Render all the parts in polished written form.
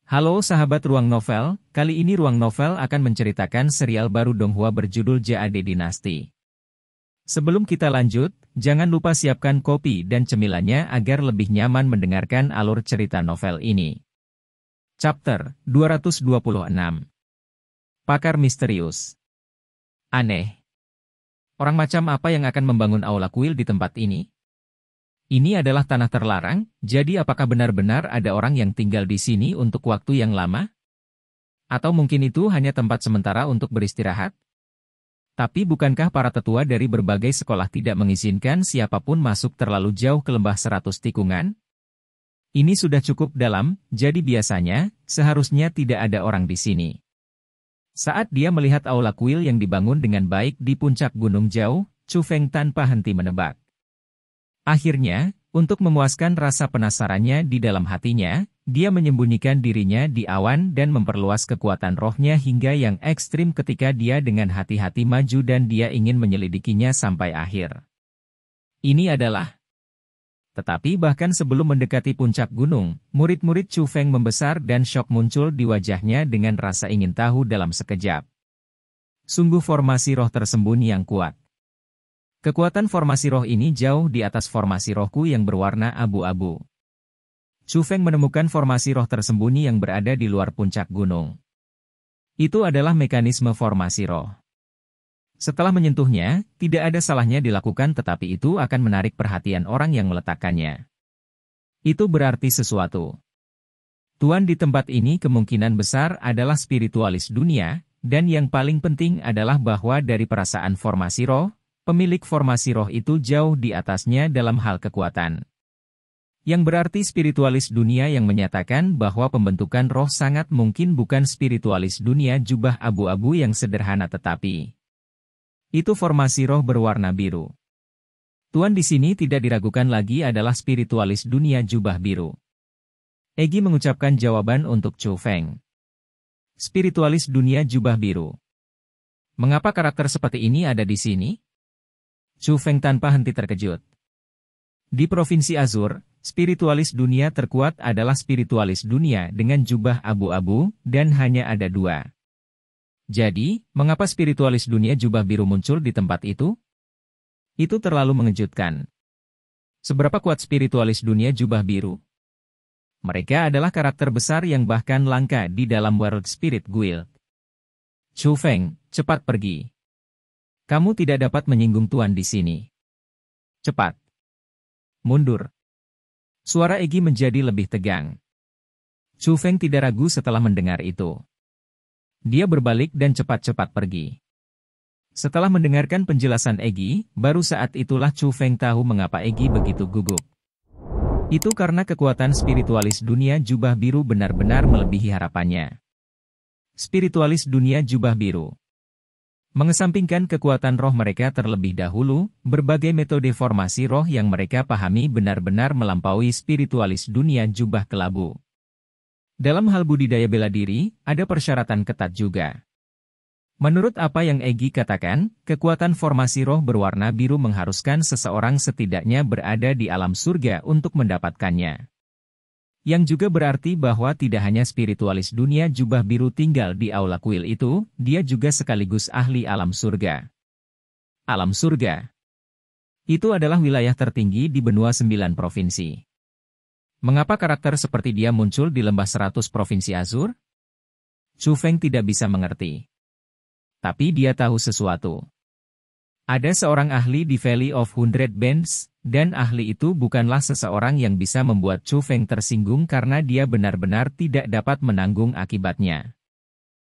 Halo sahabat Ruang Novel, kali ini Ruang Novel akan menceritakan serial baru Donghua berjudul Jade Dynasty. Sebelum kita lanjut, jangan lupa siapkan kopi dan cemilannya agar lebih nyaman mendengarkan alur cerita novel ini. Chapter 226. Pakar Misterius. Aneh. Orang macam apa yang akan membangun aula kuil di tempat ini? Ini adalah tanah terlarang, jadi apakah benar-benar ada orang yang tinggal di sini untuk waktu yang lama? Atau mungkin itu hanya tempat sementara untuk beristirahat? Tapi bukankah para tetua dari berbagai sekolah tidak mengizinkan siapapun masuk terlalu jauh ke lembah 100 tikungan? Ini sudah cukup dalam, jadi biasanya, seharusnya tidak ada orang di sini. Saat dia melihat aula kuil yang dibangun dengan baik di puncak gunung jauh, Chu Feng tanpa henti menebak. Akhirnya, untuk memuaskan rasa penasarannya di dalam hatinya, dia menyembunyikan dirinya di awan dan memperluas kekuatan rohnya hingga yang ekstrim ketika dia dengan hati-hati maju dan dia ingin menyelidikinya sampai akhir. Ini adalah. Tetapi bahkan sebelum mendekati puncak gunung, murid-murid Chu Feng membesar dan syok muncul di wajahnya dengan rasa ingin tahu dalam sekejap. Sungguh formasi roh tersembunyi yang kuat. Kekuatan formasi roh ini jauh di atas formasi rohku yang berwarna abu-abu. Chu Feng menemukan formasi roh tersembunyi yang berada di luar puncak gunung. Itu adalah mekanisme formasi roh. Setelah menyentuhnya, tidak ada salahnya dilakukan tetapi itu akan menarik perhatian orang yang meletakkannya. Itu berarti sesuatu. Tuan di tempat ini kemungkinan besar adalah spiritualis dunia, dan yang paling penting adalah bahwa dari perasaan formasi roh, pemilik formasi roh itu jauh di atasnya dalam hal kekuatan. Yang berarti spiritualis dunia yang menyatakan bahwa pembentukan roh sangat mungkin bukan spiritualis dunia jubah abu-abu yang sederhana tetapi. Itu formasi roh berwarna biru. Tuan di sini tidak diragukan lagi adalah spiritualis dunia jubah biru. Egi mengucapkan jawaban untuk Chu Feng. Spiritualis dunia jubah biru. Mengapa karakter seperti ini ada di sini? Chu Feng tanpa henti terkejut. Di Provinsi Azur, spiritualis dunia terkuat adalah spiritualis dunia dengan jubah abu-abu, dan hanya ada 2. Jadi, mengapa spiritualis dunia jubah biru muncul di tempat itu? Itu terlalu mengejutkan. Seberapa kuat spiritualis dunia jubah biru? Mereka adalah karakter besar yang bahkan langka di dalam World Spirit Guild. Chu Feng, cepat pergi. Kamu tidak dapat menyinggung Tuan di sini. Cepat. Mundur. Suara Egi menjadi lebih tegang. Chu Feng tidak ragu setelah mendengar itu. Dia berbalik dan cepat-cepat pergi. Setelah mendengarkan penjelasan Egi, baru saat itulah Chu Feng tahu mengapa Egi begitu gugup. Itu karena kekuatan spiritualis dunia jubah biru benar-benar melebihi harapannya. Spiritualis dunia jubah biru. Mengesampingkan kekuatan roh mereka terlebih dahulu, berbagai metode formasi roh yang mereka pahami benar-benar melampaui spiritualis dunia jubah kelabu. Dalam hal budidaya bela diri, ada persyaratan ketat juga. Menurut apa yang Egi katakan, kekuatan formasi roh berwarna biru mengharuskan seseorang setidaknya berada di alam surga untuk mendapatkannya. Yang juga berarti bahwa tidak hanya spiritualis dunia jubah biru tinggal di aula kuil itu, dia juga sekaligus ahli alam surga. Alam surga. Itu adalah wilayah tertinggi di benua 9 provinsi. Mengapa karakter seperti dia muncul di lembah 100 provinsi Azur? Chu Feng tidak bisa mengerti. Tapi dia tahu sesuatu. Ada seorang ahli di Valley of Hundred Bends, dan ahli itu bukanlah seseorang yang bisa membuat Chu Feng tersinggung karena dia benar-benar tidak dapat menanggung akibatnya.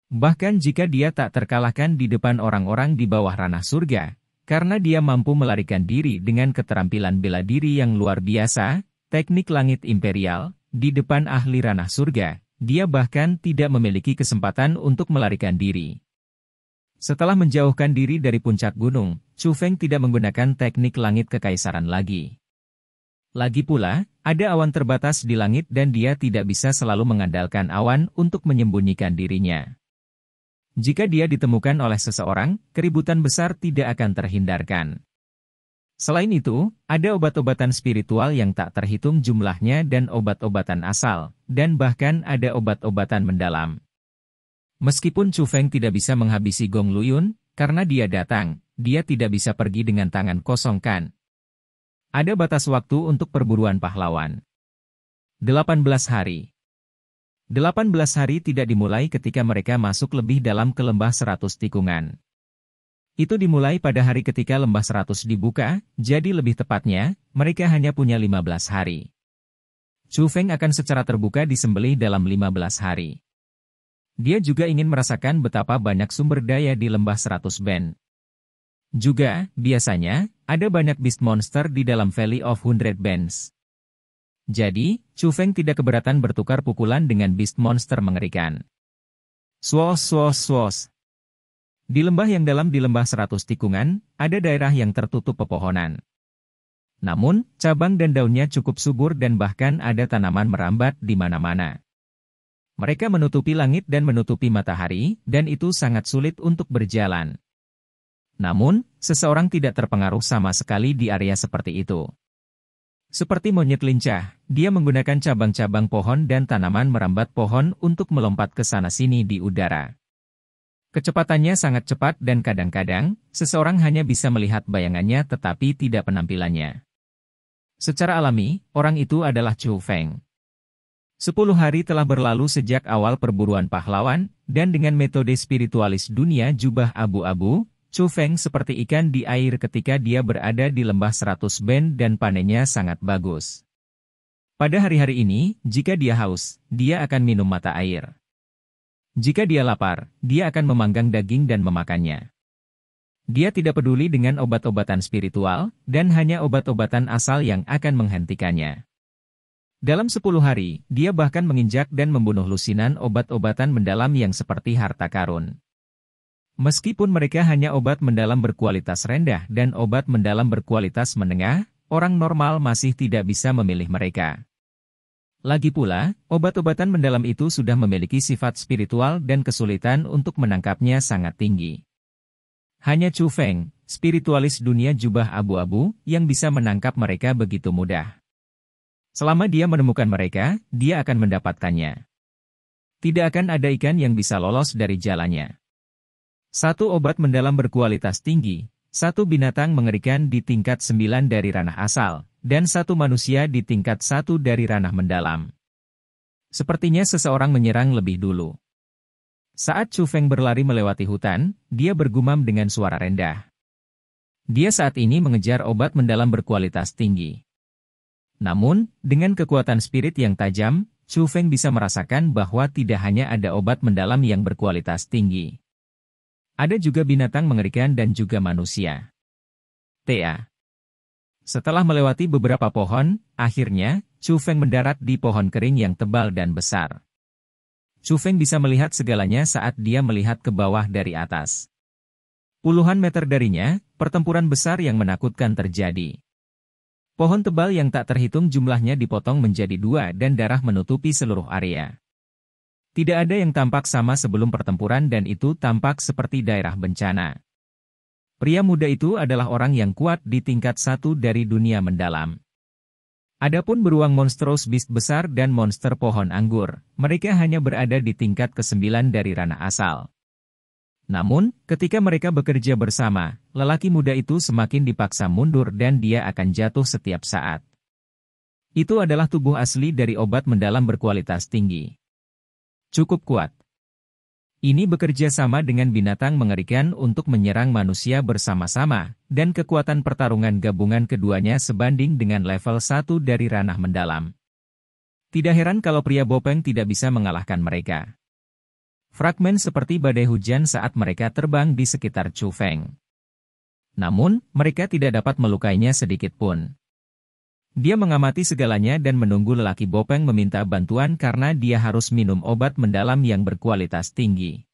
Bahkan jika dia tak terkalahkan di depan orang-orang di bawah ranah surga, karena dia mampu melarikan diri dengan keterampilan bela diri yang luar biasa, teknik langit imperial, di depan ahli ranah surga, dia bahkan tidak memiliki kesempatan untuk melarikan diri. Setelah menjauhkan diri dari puncak gunung, Chu Feng tidak menggunakan teknik langit kekaisaran lagi. Lagi pula, ada awan terbatas di langit dan dia tidak bisa selalu mengandalkan awan untuk menyembunyikan dirinya. Jika dia ditemukan oleh seseorang, keributan besar tidak akan terhindarkan. Selain itu, ada obat-obatan spiritual yang tak terhitung jumlahnya dan obat-obatan asal, dan bahkan ada obat-obatan mendalam. Meskipun Chu Feng tidak bisa menghabisi Gong Luyun, karena dia datang, dia tidak bisa pergi dengan tangan kosong kan. Ada batas waktu untuk perburuan pahlawan. 18 hari. 18 hari tidak dimulai ketika mereka masuk lebih dalam ke lembah 100 tikungan. Itu dimulai pada hari ketika lembah 100 dibuka, jadi lebih tepatnya, mereka hanya punya 15 hari. Chu Feng akan secara terbuka disembelih dalam 15 hari. Dia juga ingin merasakan betapa banyak sumber daya di lembah 100 Bend. Juga, biasanya, ada banyak beast monster di dalam Valley of 100 Bends. Jadi, Chu Feng tidak keberatan bertukar pukulan dengan beast monster mengerikan. Swos swos swos. Di lembah yang dalam di lembah 100 tikungan, ada daerah yang tertutup pepohonan. Namun, cabang dan daunnya cukup subur dan bahkan ada tanaman merambat di mana-mana. Mereka menutupi langit dan menutupi matahari, dan itu sangat sulit untuk berjalan. Namun, seseorang tidak terpengaruh sama sekali di area seperti itu. Seperti monyet lincah, dia menggunakan cabang-cabang pohon dan tanaman merambat pohon untuk melompat ke sana-sini di udara. Kecepatannya sangat cepat dan kadang-kadang, seseorang hanya bisa melihat bayangannya tetapi tidak penampilannya. Secara alami, orang itu adalah Chu Feng. 10 hari telah berlalu sejak awal perburuan pahlawan, dan dengan metode spiritualis dunia jubah abu-abu, Chu Feng seperti ikan di air ketika dia berada di lembah 100 Bend dan panennya sangat bagus. Pada hari-hari ini, jika dia haus, dia akan minum mata air. Jika dia lapar, dia akan memanggang daging dan memakannya. Dia tidak peduli dengan obat-obatan spiritual, dan hanya obat-obatan asal yang akan menghentikannya. Dalam 10 hari, dia bahkan menginjak dan membunuh lusinan obat-obatan mendalam yang seperti harta karun. Meskipun mereka hanya obat mendalam berkualitas rendah dan obat mendalam berkualitas menengah, orang normal masih tidak bisa memilih mereka. Lagi pula, obat-obatan mendalam itu sudah memiliki sifat spiritual dan kesulitan untuk menangkapnya sangat tinggi. Hanya Chu Feng, spiritualis dunia jubah abu-abu, yang bisa menangkap mereka begitu mudah. Selama dia menemukan mereka, dia akan mendapatkannya. Tidak akan ada ikan yang bisa lolos dari jalannya. Satu obat mendalam berkualitas tinggi, satu binatang mengerikan di tingkat 9 dari ranah asal, dan satu manusia di tingkat 1 dari ranah mendalam. Sepertinya seseorang menyerang lebih dulu. Saat Chu Feng berlari melewati hutan, dia bergumam dengan suara rendah. Dia saat ini mengejar obat mendalam berkualitas tinggi. Namun, dengan kekuatan spirit yang tajam, Chu Feng bisa merasakan bahwa tidak hanya ada obat mendalam yang berkualitas tinggi. Ada juga binatang mengerikan dan juga manusia. TA. Setelah melewati beberapa pohon, akhirnya, Chu Feng mendarat di pohon kering yang tebal dan besar. Chu Feng bisa melihat segalanya saat dia melihat ke bawah dari atas. Puluhan meter darinya, pertempuran besar yang menakutkan terjadi. Pohon tebal yang tak terhitung jumlahnya dipotong menjadi 2 dan darah menutupi seluruh area. Tidak ada yang tampak sama sebelum pertempuran dan itu tampak seperti daerah bencana. Pria muda itu adalah orang yang kuat di tingkat 1 dari dunia mendalam. Adapun beruang monstrous beast besar dan monster pohon anggur, mereka hanya berada di tingkat ke-9 dari ranah asal. Namun, ketika mereka bekerja bersama, lelaki muda itu semakin dipaksa mundur dan dia akan jatuh setiap saat. Itu adalah tubuh asli dari obat mendalam berkualitas tinggi. Cukup kuat. Ini bekerja sama dengan binatang mengerikan untuk menyerang manusia bersama-sama, dan kekuatan pertarungan gabungan keduanya sebanding dengan level 1 dari ranah mendalam. Tidak heran kalau pria Bopeng tidak bisa mengalahkan mereka. Fragmen seperti badai hujan saat mereka terbang di sekitar Chu Feng. Namun, mereka tidak dapat melukainya sedikit pun. Dia mengamati segalanya dan menunggu lelaki Bopeng meminta bantuan karena dia harus minum obat mendalam yang berkualitas tinggi.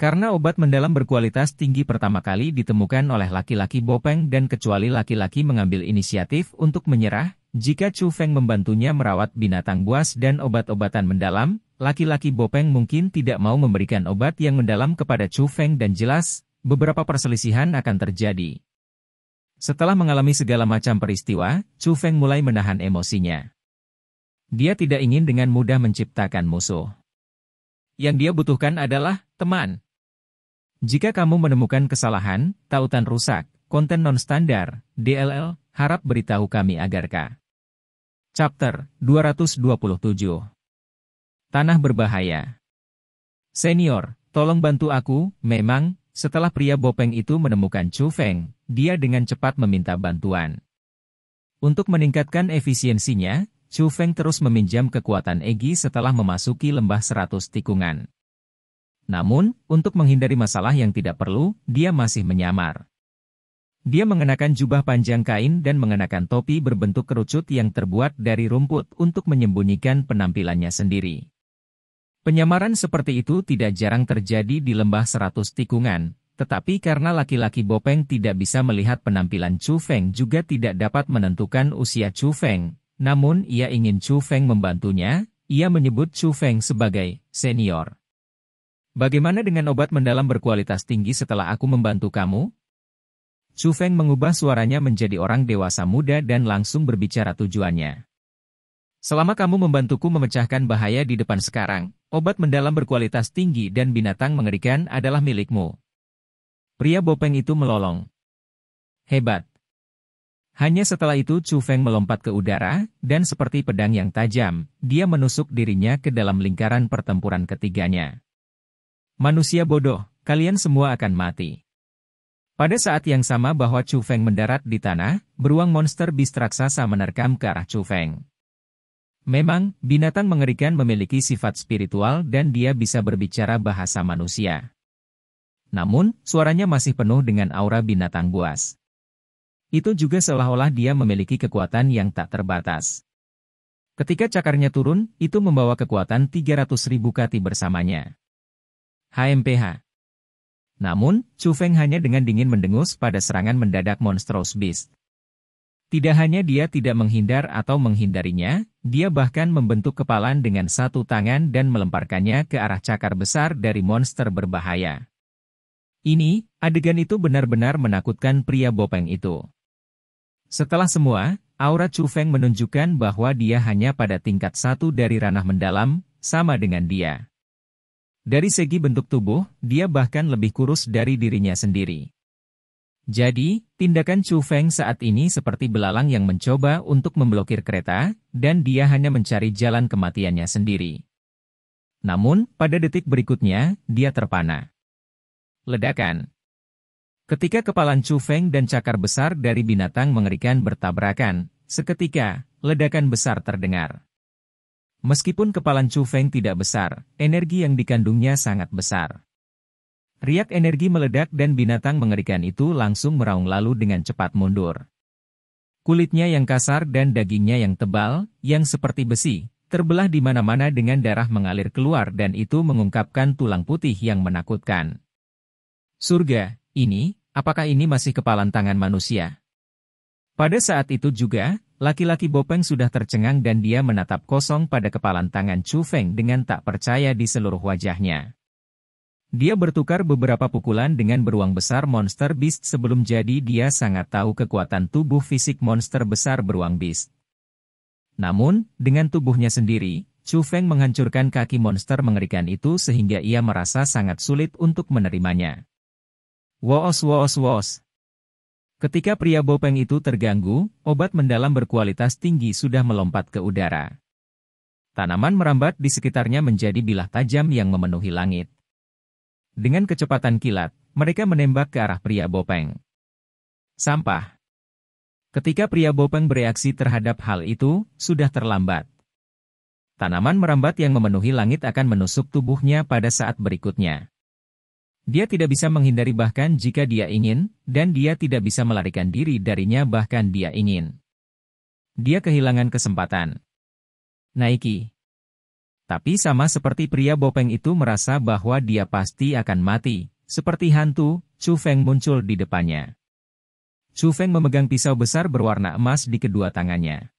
Karena obat mendalam berkualitas tinggi pertama kali ditemukan oleh laki-laki Bopeng dan kecuali laki-laki mengambil inisiatif untuk menyerah, jika Chu Feng membantunya merawat binatang buas dan obat-obatan mendalam, laki-laki Bopeng mungkin tidak mau memberikan obat yang mendalam kepada Chu Feng dan jelas, beberapa perselisihan akan terjadi. Setelah mengalami segala macam peristiwa, Chu Feng mulai menahan emosinya. Dia tidak ingin dengan mudah menciptakan musuh. Yang dia butuhkan adalah teman. Jika kamu menemukan kesalahan, tautan rusak, konten non-standar, DLL, harap beritahu kami agar K. Chapter 227. Tanah berbahaya. Senior, tolong bantu aku. Memang, setelah pria bopeng itu menemukan Chu Feng, dia dengan cepat meminta bantuan. Untuk meningkatkan efisiensinya, Chu Feng terus meminjam kekuatan Egi setelah memasuki lembah 100 tikungan. Namun, untuk menghindari masalah yang tidak perlu, dia masih menyamar. Dia mengenakan jubah panjang kain dan mengenakan topi berbentuk kerucut yang terbuat dari rumput untuk menyembunyikan penampilannya sendiri. Penyamaran seperti itu tidak jarang terjadi di lembah 100 tikungan, tetapi karena laki-laki bopeng tidak bisa melihat penampilan Chu Feng juga tidak dapat menentukan usia Chu Feng, namun ia ingin Chu Feng membantunya, ia menyebut Chu Feng sebagai senior. Bagaimana dengan obat mendalam berkualitas tinggi setelah aku membantu kamu? Chu Feng mengubah suaranya menjadi orang dewasa muda dan langsung berbicara tujuannya. Selama kamu membantuku memecahkan bahaya di depan sekarang, obat mendalam berkualitas tinggi dan binatang mengerikan adalah milikmu. Pria bopeng itu melolong. Hebat. Hanya setelah itu Chu Feng melompat ke udara, dan seperti pedang yang tajam, dia menusuk dirinya ke dalam lingkaran pertempuran ketiganya. Manusia bodoh, kalian semua akan mati. Pada saat yang sama bahwa Chu Feng mendarat di tanah, beruang monster beast raksasa menerkam ke arah Chu Feng. Memang, binatang mengerikan memiliki sifat spiritual dan dia bisa berbicara bahasa manusia. Namun, suaranya masih penuh dengan aura binatang buas. Itu juga seolah-olah dia memiliki kekuatan yang tak terbatas. Ketika cakarnya turun, itu membawa kekuatan 300.000 kati bersamanya. HMPH. Namun, Chu Feng hanya dengan dingin mendengus pada serangan mendadak Monstrous Beast. Tidak hanya dia tidak menghindar atau menghindarinya, dia bahkan membentuk kepalan dengan satu tangan dan melemparkannya ke arah cakar besar dari monster berbahaya. Adegan itu benar-benar menakutkan pria bopeng itu. Setelah semua, aura Chu Feng menunjukkan bahwa dia hanya pada tingkat 1 dari ranah mendalam, sama dengan dia. Dari segi bentuk tubuh, dia bahkan lebih kurus dari dirinya sendiri. Jadi, tindakan Chu Feng saat ini seperti belalang yang mencoba untuk memblokir kereta, dan dia hanya mencari jalan kematiannya sendiri. Namun, pada detik berikutnya, dia terpana. Ledakan. Ketika kepalan Chu Feng dan cakar besar dari binatang mengerikan bertabrakan, seketika, ledakan besar terdengar. Meskipun kepalan Chu Feng tidak besar, energi yang dikandungnya sangat besar. Riak energi meledak dan binatang mengerikan itu langsung meraung lalu dengan cepat mundur. Kulitnya yang kasar dan dagingnya yang tebal, yang seperti besi, terbelah di mana-mana dengan darah mengalir keluar dan itu mengungkapkan tulang putih yang menakutkan. Surga, apakah ini masih kepalan tangan manusia? Pada saat itu juga, laki-laki bopeng sudah tercengang dan dia menatap kosong pada kepalan tangan Chu Feng dengan tak percaya di seluruh wajahnya. Dia bertukar beberapa pukulan dengan beruang besar monster beast sebelum jadi dia sangat tahu kekuatan tubuh fisik monster besar beruang beast. Namun, dengan tubuhnya sendiri, Chu Feng menghancurkan kaki monster mengerikan itu sehingga ia merasa sangat sulit untuk menerimanya. Woos woos woos. Ketika pria bopeng itu terganggu, obat mendalam berkualitas tinggi sudah melompat ke udara. Tanaman merambat di sekitarnya menjadi bilah tajam yang memenuhi langit. Dengan kecepatan kilat, mereka menembak ke arah pria bopeng. Sampah. Ketika pria bopeng bereaksi terhadap hal itu, sudah terlambat. Tanaman merambat yang memenuhi langit akan menusuk tubuhnya pada saat berikutnya. Dia tidak bisa menghindari bahkan jika dia ingin, dan dia tidak bisa melarikan diri darinya bahkan dia ingin. Dia kehilangan kesempatan. Naiki. Tapi sama seperti pria bopeng itu merasa bahwa dia pasti akan mati, seperti hantu, Chu Feng muncul di depannya. Chu Feng memegang pisau besar berwarna emas di kedua tangannya.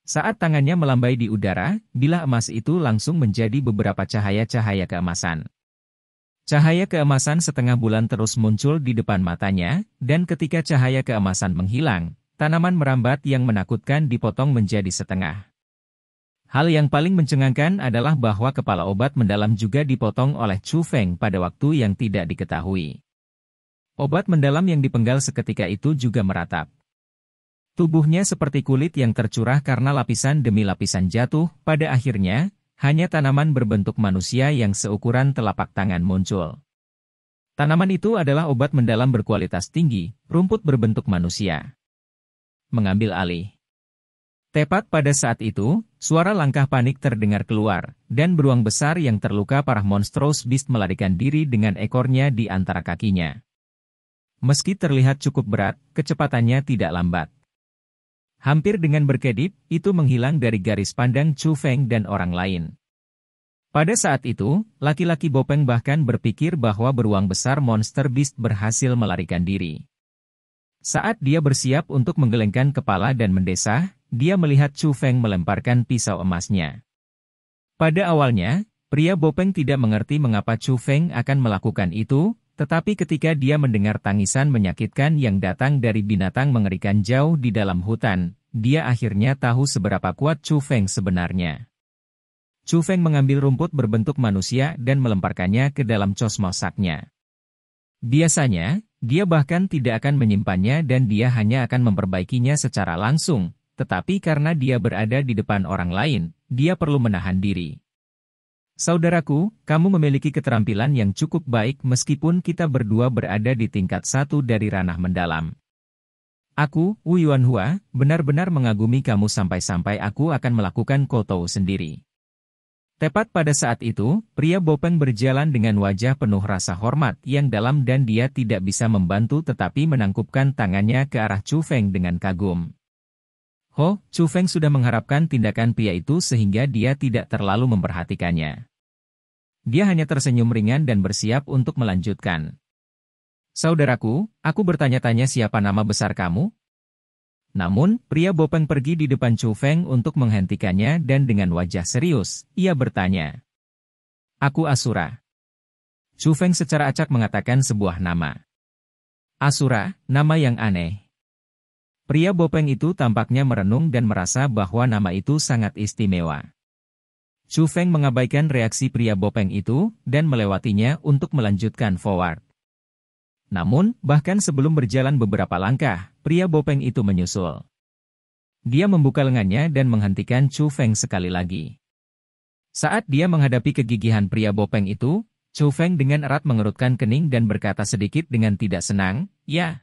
Saat tangannya melambai di udara, bilah emas itu langsung menjadi beberapa cahaya-cahaya keemasan. Cahaya keemasan setengah bulan terus muncul di depan matanya, dan ketika cahaya keemasan menghilang, tanaman merambat yang menakutkan dipotong menjadi setengah. Hal yang paling mencengangkan adalah bahwa kepala obat mendalam juga dipotong oleh Chu Feng pada waktu yang tidak diketahui. Obat mendalam yang dipenggal seketika itu juga meratap. Tubuhnya seperti kulit yang tercurah karena lapisan demi lapisan jatuh, pada akhirnya, hanya tanaman berbentuk manusia yang seukuran telapak tangan muncul. Tanaman itu adalah obat mendalam berkualitas tinggi, rumput berbentuk manusia. Mengambil alih. Tepat pada saat itu, suara langkah panik terdengar keluar, dan beruang besar yang terluka parah Monstrous Beast melarikan diri dengan ekornya di antara kakinya. Meski terlihat cukup berat, kecepatannya tidak lambat. Hampir dengan berkedip, itu menghilang dari garis pandang Chu Feng dan orang lain. Pada saat itu, laki-laki Bopeng bahkan berpikir bahwa beruang besar Monster Beast berhasil melarikan diri. Saat dia bersiap untuk menggelengkan kepala dan mendesah, dia melihat Chu Feng melemparkan pisau emasnya. Pada awalnya, pria Bopeng tidak mengerti mengapa Chu Feng akan melakukan itu, tetapi ketika dia mendengar tangisan menyakitkan yang datang dari binatang mengerikan jauh di dalam hutan, dia akhirnya tahu seberapa kuat Chu Feng sebenarnya. Chu Feng mengambil rumput berbentuk manusia dan melemparkannya ke dalam cosmosaknya. Biasanya, dia bahkan tidak akan menyimpannya dan dia hanya akan memperbaikinya secara langsung, tetapi karena dia berada di depan orang lain, dia perlu menahan diri. Saudaraku, kamu memiliki keterampilan yang cukup baik meskipun kita berdua berada di tingkat 1 dari ranah mendalam. Aku, Wu Yuanhua, benar-benar mengagumi kamu sampai-sampai aku akan melakukan Koutou sendiri. Tepat pada saat itu, pria Bopeng berjalan dengan wajah penuh rasa hormat yang dalam dan dia tidak bisa membantu tetapi menangkupkan tangannya ke arah Chu Feng dengan kagum. Chu Feng sudah mengharapkan tindakan pria itu sehingga dia tidak terlalu memperhatikannya. Dia hanya tersenyum ringan dan bersiap untuk melanjutkan. Saudaraku, aku bertanya-tanya siapa nama besar kamu? Namun, pria Bopeng pergi di depan Chu Feng untuk menghentikannya dan dengan wajah serius, ia bertanya. Aku Asura. Chu Feng secara acak mengatakan sebuah nama. Asura, nama yang aneh. Pria Bopeng itu tampaknya merenung dan merasa bahwa nama itu sangat istimewa. Chu Feng mengabaikan reaksi pria Bopeng itu, dan melewatinya untuk melanjutkan forward. Namun, bahkan sebelum berjalan beberapa langkah, pria Bopeng itu menyusul. Dia membuka lengannya dan menghentikan Chu Feng sekali lagi. Saat dia menghadapi kegigihan pria Bopeng itu, Chu Feng dengan erat mengerutkan kening dan berkata sedikit dengan tidak senang, ya.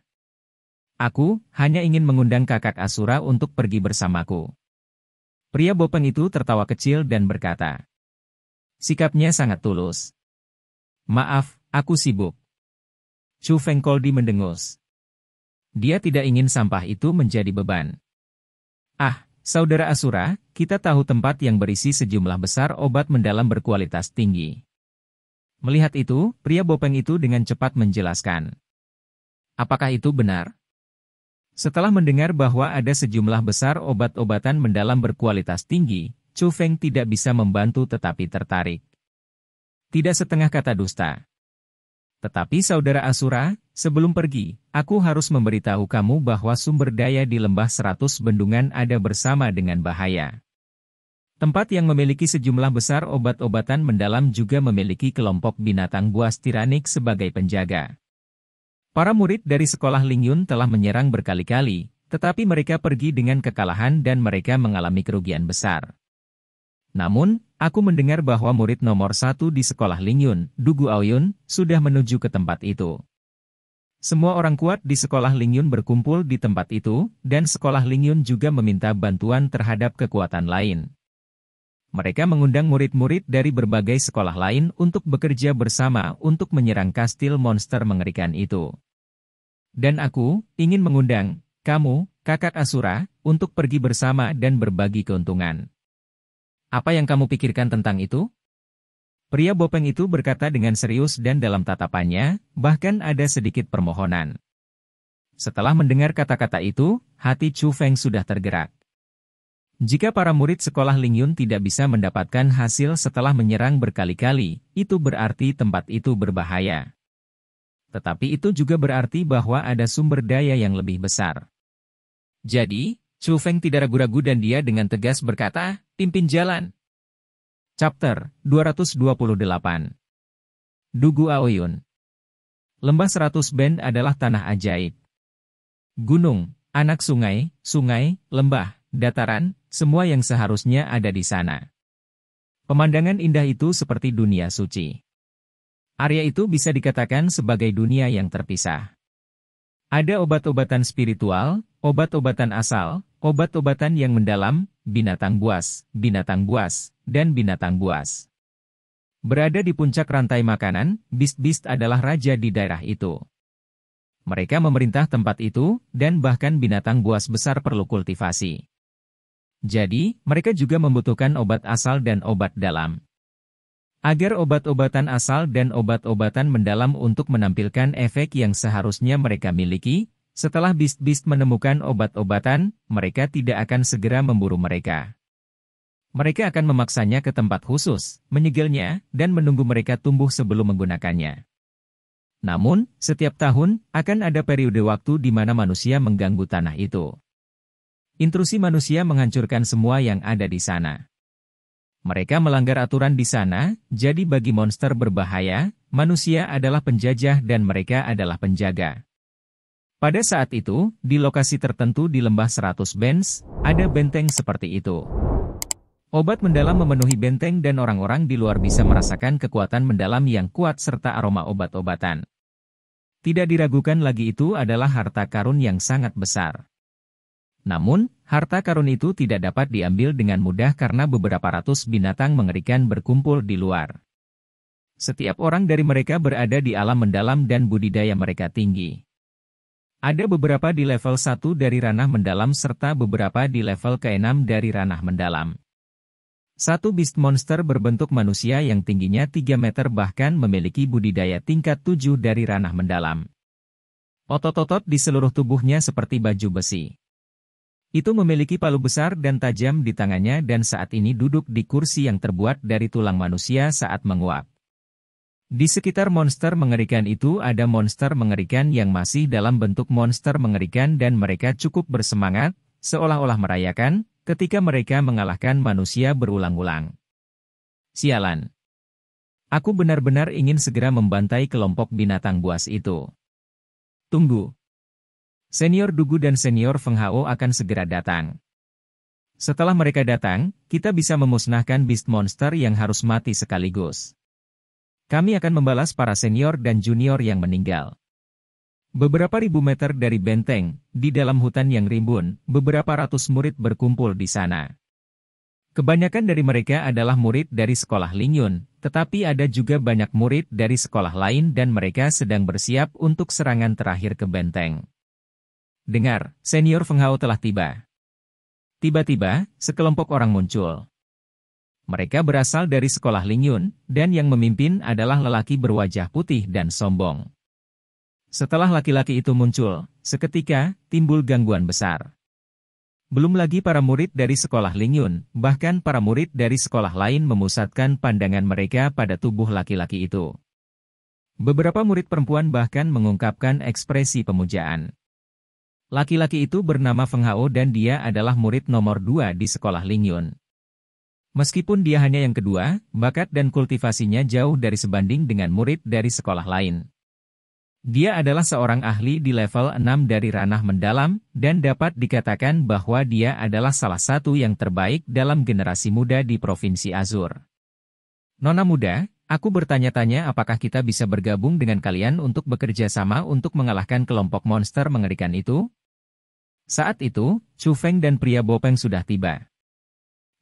Aku hanya ingin mengundang kakak Asura untuk pergi bersamaku. Pria Bopeng itu tertawa kecil dan berkata. Sikapnya sangat tulus. Maaf, aku sibuk. Chu Feng Koldi mendengus. Dia tidak ingin sampah itu menjadi beban. Saudara Asura, kita tahu tempat yang berisi sejumlah besar obat mendalam berkualitas tinggi. Melihat itu, pria Bopeng itu dengan cepat menjelaskan. Apakah itu benar? Setelah mendengar bahwa ada sejumlah besar obat-obatan mendalam berkualitas tinggi, Chu Feng tidak bisa membantu tetapi tertarik. Tidak setengah kata dusta. Tetapi saudara Asura, sebelum pergi, aku harus memberitahu kamu bahwa sumber daya di lembah 100 bendungan ada bersama dengan bahaya. Tempat yang memiliki sejumlah besar obat-obatan mendalam juga memiliki kelompok binatang buas tiranik sebagai penjaga. Para murid dari sekolah Lingyun telah menyerang berkali-kali, tetapi mereka pergi dengan kekalahan dan mereka mengalami kerugian besar. Namun, aku mendengar bahwa murid nomor 1 di sekolah Lingyun, Dugu Aoyun, sudah menuju ke tempat itu. Semua orang kuat di sekolah Lingyun berkumpul di tempat itu, dan sekolah Lingyun juga meminta bantuan terhadap kekuatan lain. Mereka mengundang murid-murid dari berbagai sekolah lain untuk bekerja bersama untuk menyerang kastil monster mengerikan itu. Dan aku ingin mengundang kamu, kakak Asura, untuk pergi bersama dan berbagi keuntungan. Apa yang kamu pikirkan tentang itu? Pria Bopeng itu berkata dengan serius dan dalam tatapannya, bahkan ada sedikit permohonan. Setelah mendengar kata-kata itu, hati Chu Feng sudah tergerak. Jika para murid sekolah Lingyun tidak bisa mendapatkan hasil setelah menyerang berkali-kali, itu berarti tempat itu berbahaya. Tetapi itu juga berarti bahwa ada sumber daya yang lebih besar. Jadi, Chu Feng tidak ragu-ragu dan dia dengan tegas berkata, "Pimpin jalan." Chapter 228 Dugu Aoyun. Lembah 100 Ben adalah tanah ajaib. Gunung, anak sungai, lembah, dataran, semua yang seharusnya ada di sana. Pemandangan indah itu seperti dunia suci. Area itu bisa dikatakan sebagai dunia yang terpisah. Ada obat-obatan spiritual, obat-obatan asal, obat-obatan yang mendalam, binatang buas, dan binatang buas. Berada di puncak rantai makanan, beast adalah raja di daerah itu. Mereka memerintah tempat itu, dan bahkan binatang buas besar perlu kultivasi. Jadi, mereka juga membutuhkan obat asal dan obat dalam. Agar obat-obatan asal dan obat-obatan mendalam untuk menampilkan efek yang seharusnya mereka miliki, setelah beast menemukan obat-obatan, mereka tidak akan segera memburu mereka. Mereka akan memaksanya ke tempat khusus, menyegelnya, dan menunggu mereka tumbuh sebelum menggunakannya. Namun, setiap tahun, akan ada periode waktu di mana manusia mengganggu tanah itu. Intrusi manusia menghancurkan semua yang ada di sana. Mereka melanggar aturan di sana, jadi bagi monster berbahaya, manusia adalah penjajah dan mereka adalah penjaga. Pada saat itu, di lokasi tertentu di lembah 100 Bens, ada benteng seperti itu. Obat mendalam memenuhi benteng dan orang-orang di luar bisa merasakan kekuatan mendalam yang kuat serta aroma obat-obatan. Tidak diragukan lagi itu adalah harta karun yang sangat besar. Namun, harta karun itu tidak dapat diambil dengan mudah karena beberapa ratus binatang mengerikan berkumpul di luar. Setiap orang dari mereka berada di alam mendalam dan budidaya mereka tinggi. Ada beberapa di level 1 dari ranah mendalam serta beberapa di level ke-6 dari ranah mendalam. Satu beast monster berbentuk manusia yang tingginya 3 meter bahkan memiliki budidaya tingkat 7 dari ranah mendalam. Otot-otot di seluruh tubuhnya seperti baju besi. Itu memiliki palu besar dan tajam di tangannya dan saat ini duduk di kursi yang terbuat dari tulang manusia saat menguap. Di sekitar monster mengerikan itu ada monster mengerikan yang masih dalam bentuk monster mengerikan dan mereka cukup bersemangat, seolah-olah merayakan, ketika mereka mengalahkan manusia berulang-ulang. Sialan. Aku benar-benar ingin segera membantai kelompok binatang buas itu. Tunggu. Senior Dugu dan Senior Feng Hao akan segera datang. Setelah mereka datang, kita bisa memusnahkan beast monster yang harus mati sekaligus. Kami akan membalas para senior dan junior yang meninggal. Beberapa ribu meter dari benteng, di dalam hutan yang rimbun, beberapa ratus murid berkumpul di sana. Kebanyakan dari mereka adalah murid dari sekolah Lingyun, tetapi ada juga banyak murid dari sekolah lain dan mereka sedang bersiap untuk serangan terakhir ke benteng. Dengar, Senior Feng Hao telah tiba. Tiba-tiba, sekelompok orang muncul. Mereka berasal dari sekolah Lingyun, dan yang memimpin adalah lelaki berwajah putih dan sombong. Setelah laki-laki itu muncul, seketika, timbul gangguan besar. Belum lagi para murid dari sekolah Lingyun, bahkan para murid dari sekolah lain memusatkan pandangan mereka pada tubuh laki-laki itu. Beberapa murid perempuan bahkan mengungkapkan ekspresi pemujaan. Laki-laki itu bernama Feng Hao dan dia adalah murid nomor 2 di sekolah Lingyun. Meskipun dia hanya yang kedua, bakat dan kultivasinya jauh dari sebanding dengan murid dari sekolah lain. Dia adalah seorang ahli di level 6 dari ranah mendalam, dan dapat dikatakan bahwa dia adalah salah satu yang terbaik dalam generasi muda di Provinsi Azur. Nona muda, aku bertanya-tanya apakah kita bisa bergabung dengan kalian untuk bekerja sama untuk mengalahkan kelompok monster mengerikan itu? Saat itu, Chu Feng dan pria Bopeng sudah tiba.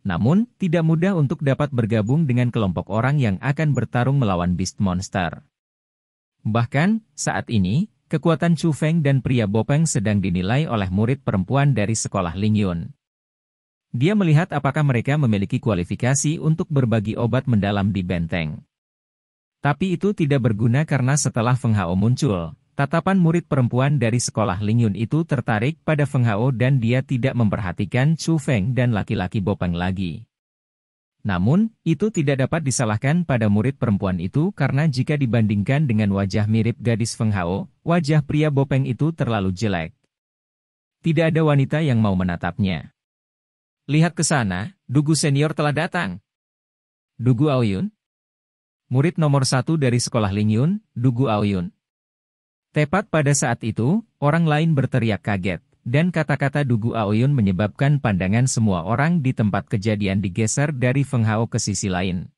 Namun, tidak mudah untuk dapat bergabung dengan kelompok orang yang akan bertarung melawan beast monster. Bahkan, saat ini, kekuatan Chu Feng dan pria Bopeng sedang dinilai oleh murid perempuan dari sekolah Lingyun. Dia melihat apakah mereka memiliki kualifikasi untuk berbagi obat mendalam di benteng. Tapi itu tidak berguna karena setelah Feng Hao muncul, tatapan murid perempuan dari sekolah Lingyun itu tertarik pada Feng Hao dan dia tidak memperhatikan Chu Feng dan laki-laki Bopeng lagi. Namun, itu tidak dapat disalahkan pada murid perempuan itu karena jika dibandingkan dengan wajah mirip gadis Feng Hao, wajah pria Bopeng itu terlalu jelek. Tidak ada wanita yang mau menatapnya. Lihat ke sana, Dugu senior telah datang. Dugu Aoyun? Murid nomor 1 dari sekolah Lingyun, Dugu Aoyun. Tepat pada saat itu, orang lain berteriak kaget. Dan kata-kata Dugu Aoyun menyebabkan pandangan semua orang di tempat kejadian digeser dari Feng Hao ke sisi lain.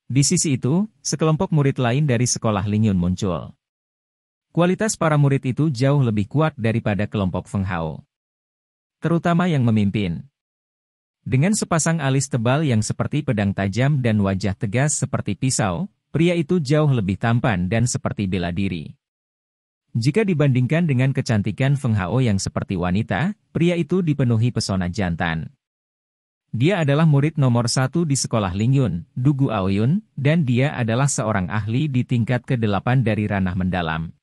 Di sisi itu, sekelompok murid lain dari sekolah Lingyun muncul. Kualitas para murid itu jauh lebih kuat daripada kelompok Feng Hao. Terutama yang memimpin. Dengan sepasang alis tebal yang seperti pedang tajam dan wajah tegas seperti pisau, pria itu jauh lebih tampan dan seperti bela diri. Jika dibandingkan dengan kecantikan Feng Hao yang seperti wanita, pria itu dipenuhi pesona jantan. Dia adalah murid nomor 1 di sekolah Lingyun, Dugu Aoyun, dan dia adalah seorang ahli di tingkat ke-8 dari ranah mendalam.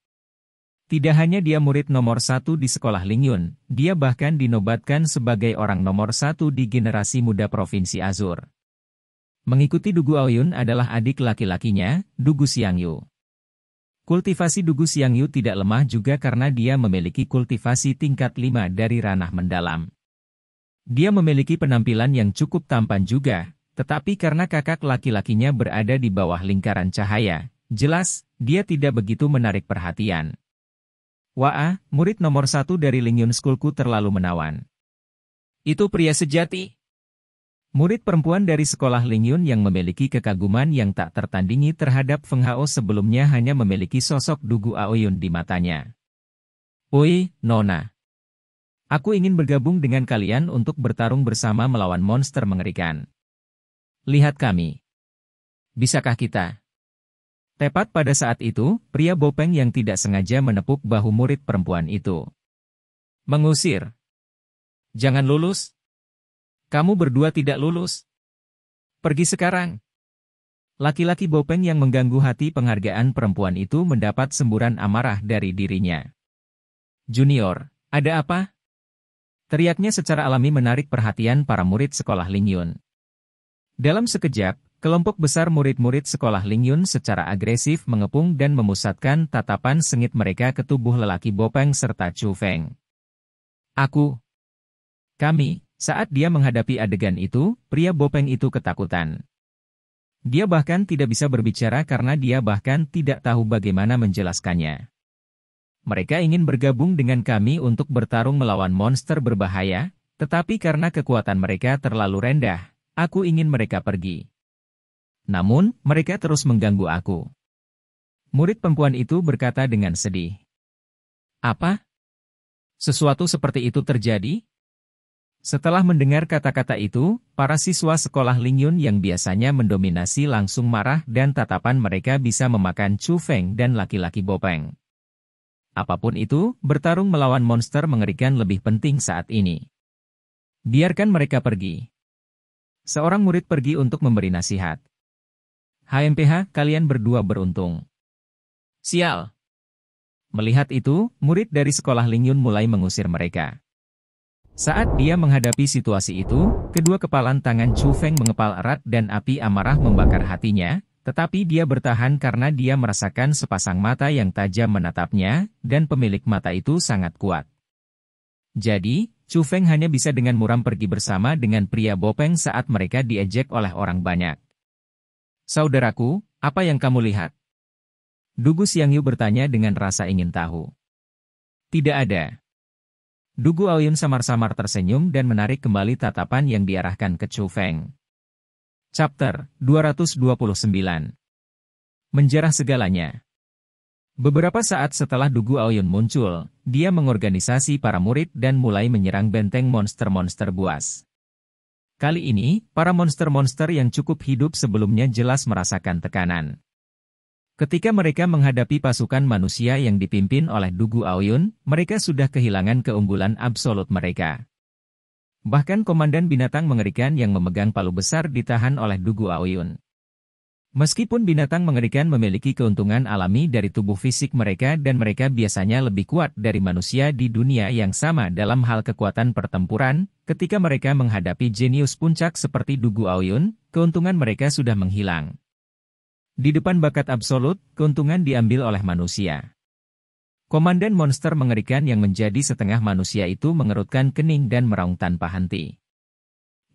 Tidak hanya dia murid nomor 1 di sekolah Lingyun, dia bahkan dinobatkan sebagai orang nomor 1 di generasi muda Provinsi Azur. Mengikuti Dugu Aoyun adalah adik laki-lakinya, Dugu Xiangyu. Kultivasi Dugu Xiangyu tidak lemah juga karena dia memiliki kultivasi tingkat 5 dari ranah mendalam. Dia memiliki penampilan yang cukup tampan juga, tetapi karena kakak laki-lakinya berada di bawah lingkaran cahaya, jelas, dia tidak begitu menarik perhatian. Wah, murid nomor 1 dari Lingyun Schoolku terlalu menawan. Itu pria sejati. Murid perempuan dari sekolah Lingyun yang memiliki kekaguman yang tak tertandingi terhadap Feng Hao sebelumnya hanya memiliki sosok Dugu Aoyun di matanya. Oi, Nona. Aku ingin bergabung dengan kalian untuk bertarung bersama melawan monster mengerikan. Lihat kami. Bisakah kita? Tepat pada saat itu, pria Bopeng yang tidak sengaja menepuk bahu murid perempuan itu. Mengusir. Jangan lulus. Kamu berdua tidak lulus. Pergi sekarang. Laki-laki Bopeng yang mengganggu hati penghargaan perempuan itu mendapat semburan amarah dari dirinya. Junior, ada apa? Teriaknya secara alami menarik perhatian para murid sekolah Lingyun. Dalam sekejap, kelompok besar murid-murid sekolah Lingyun secara agresif mengepung dan memusatkan tatapan sengit mereka ke tubuh lelaki Bopeng serta Chu Feng. Kami. Saat dia menghadapi adegan itu, pria Bopeng itu ketakutan. Dia bahkan tidak bisa berbicara karena dia bahkan tidak tahu bagaimana menjelaskannya. Mereka ingin bergabung dengan kami untuk bertarung melawan monster berbahaya, tetapi karena kekuatan mereka terlalu rendah, aku ingin mereka pergi. Namun, mereka terus mengganggu aku. Murid perempuan itu berkata dengan sedih. Apa? Sesuatu seperti itu terjadi? Setelah mendengar kata-kata itu, para siswa sekolah Lingyun yang biasanya mendominasi langsung marah dan tatapan mereka bisa memakan Chu Feng dan laki-laki Bopeng. Apapun itu, bertarung melawan monster mengerikan lebih penting saat ini. Biarkan mereka pergi. Seorang murid pergi untuk memberi nasihat. HMPH, kalian berdua beruntung. Sial. Melihat itu, murid dari sekolah Lingyun mulai mengusir mereka. Saat dia menghadapi situasi itu, kedua kepalan tangan Chu Feng mengepal erat dan api amarah membakar hatinya, tetapi dia bertahan karena dia merasakan sepasang mata yang tajam menatapnya, dan pemilik mata itu sangat kuat. Jadi, Chu Feng hanya bisa dengan muram pergi bersama dengan pria Bopeng saat mereka diejek oleh orang banyak. Saudaraku, apa yang kamu lihat? Dugu Xiangyu bertanya dengan rasa ingin tahu. Tidak ada. Dugu Aoyun samar-samar tersenyum dan menarik kembali tatapan yang diarahkan ke Chu Feng. Chapter 229. Menjarah segalanya. Beberapa saat setelah Dugu Aoyun muncul, dia mengorganisasi para murid dan mulai menyerang benteng monster-monster buas. Kali ini, para monster-monster yang cukup hidup sebelumnya jelas merasakan tekanan. Ketika mereka menghadapi pasukan manusia yang dipimpin oleh Dugu Aoyun, mereka sudah kehilangan keunggulan absolut mereka. Bahkan komandan binatang mengerikan yang memegang palu besar ditahan oleh Dugu Aoyun. Meskipun binatang mengerikan memiliki keuntungan alami dari tubuh fisik mereka dan mereka biasanya lebih kuat dari manusia di dunia yang sama dalam hal kekuatan pertempuran, ketika mereka menghadapi jenius puncak seperti Dugu Aoyun, keuntungan mereka sudah menghilang. Di depan bakat absolut, keuntungan diambil oleh manusia. Komandan monster mengerikan yang menjadi setengah manusia itu mengerutkan kening dan meraung tanpa henti.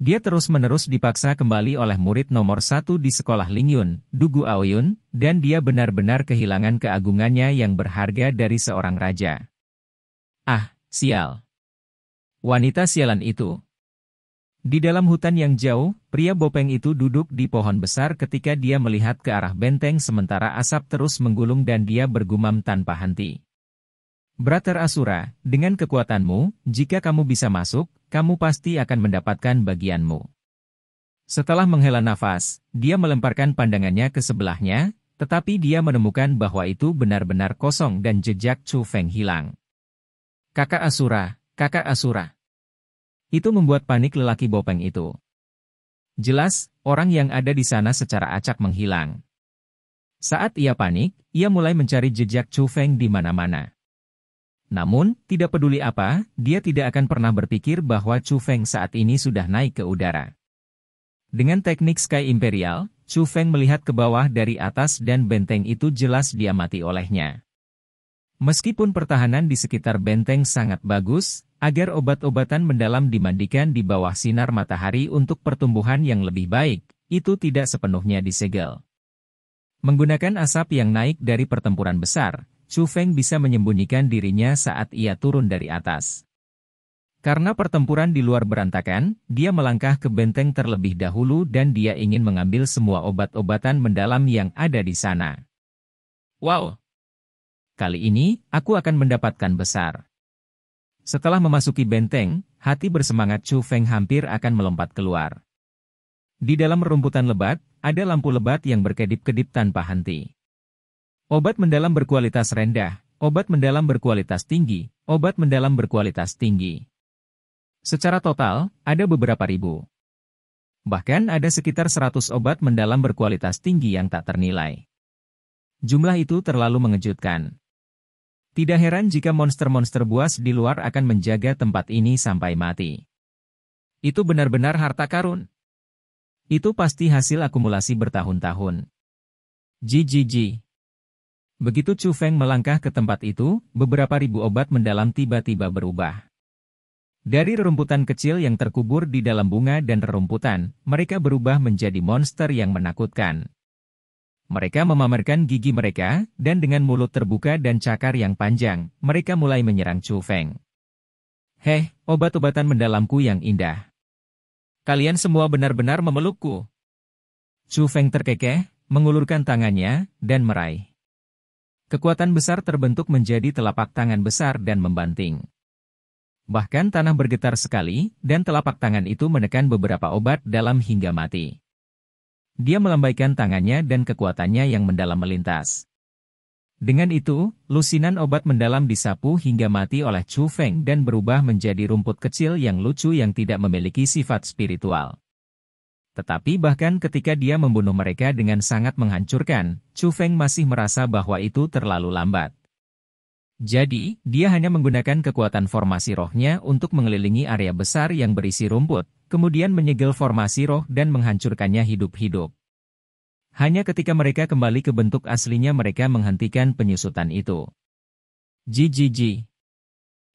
Dia terus-menerus dipaksa kembali oleh murid nomor 1 di sekolah Lingyun, Dugu Aoyun, dan dia benar-benar kehilangan keagungannya yang berharga dari seorang raja. Ah, sial. Wanita sialan itu. Di dalam hutan yang jauh, pria bopeng itu duduk di pohon besar ketika dia melihat ke arah benteng sementara asap terus menggulung dan dia bergumam tanpa henti. Brother Asura, dengan kekuatanmu, jika kamu bisa masuk, kamu pasti akan mendapatkan bagianmu. Setelah menghela nafas, dia melemparkan pandangannya ke sebelahnya, tetapi dia menemukan bahwa itu benar-benar kosong dan jejak Chu Feng hilang. Kakak Asura, kakak Asura. Itu membuat panik lelaki bopeng itu. Jelas, orang yang ada di sana secara acak menghilang. Saat ia panik, ia mulai mencari jejak Chu Feng di mana-mana. Namun, tidak peduli apa, dia tidak akan pernah berpikir bahwa Chu Feng saat ini sudah naik ke udara. Dengan teknik Sky Imperial, Chu Feng melihat ke bawah dari atas dan benteng itu jelas diamati olehnya. Meskipun pertahanan di sekitar benteng sangat bagus, agar obat-obatan mendalam dimandikan di bawah sinar matahari untuk pertumbuhan yang lebih baik, itu tidak sepenuhnya disegel. Menggunakan asap yang naik dari pertempuran besar, Chu Feng bisa menyembunyikan dirinya saat ia turun dari atas. Karena pertempuran di luar berantakan, dia melangkah ke benteng terlebih dahulu dan dia ingin mengambil semua obat-obatan mendalam yang ada di sana. Wow! Kali ini, aku akan mendapatkan besar. Setelah memasuki benteng, hati bersemangat Chu Feng hampir akan melompat keluar. Di dalam rumputan lebat, ada lampu lebat yang berkedip-kedip tanpa henti. Obat mendalam berkualitas rendah, obat mendalam berkualitas tinggi, obat mendalam berkualitas tinggi. Secara total, ada beberapa ribu. Bahkan ada sekitar 100 obat mendalam berkualitas tinggi yang tak ternilai. Jumlah itu terlalu mengejutkan. Tidak heran jika monster-monster buas di luar akan menjaga tempat ini sampai mati. Itu benar-benar harta karun. Itu pasti hasil akumulasi bertahun-tahun. Jijiji. Begitu Chu Feng melangkah ke tempat itu, beberapa ribu obat mendalam tiba-tiba berubah. Dari rerumputan kecil yang terkubur di dalam bunga dan rerumputan, mereka berubah menjadi monster yang menakutkan. Mereka memamerkan gigi mereka, dan dengan mulut terbuka dan cakar yang panjang, mereka mulai menyerang Chu Feng. Heh, obat-obatan mendalamku yang indah. Kalian semua benar-benar memelukku. Chu Feng terkekeh, mengulurkan tangannya, dan meraih. Kekuatan besar terbentuk menjadi telapak tangan besar dan membanting. Bahkan tanah bergetar sekali, dan telapak tangan itu menekan beberapa obat dalam hingga mati. Dia melambaikan tangannya dan kekuatannya yang mendalam melintas. Dengan itu, lusinan obat mendalam disapu hingga mati oleh Chu Feng dan berubah menjadi rumput kecil yang lucu yang tidak memiliki sifat spiritual. Tetapi bahkan ketika dia membunuh mereka dengan sangat menghancurkan, Chu Feng masih merasa bahwa itu terlalu lambat. Jadi, dia hanya menggunakan kekuatan formasi rohnya untuk mengelilingi area besar yang berisi rumput, kemudian menyegel formasi roh dan menghancurkannya hidup-hidup. Hanya ketika mereka kembali ke bentuk aslinya mereka menghentikan penyusutan itu. Jijiji.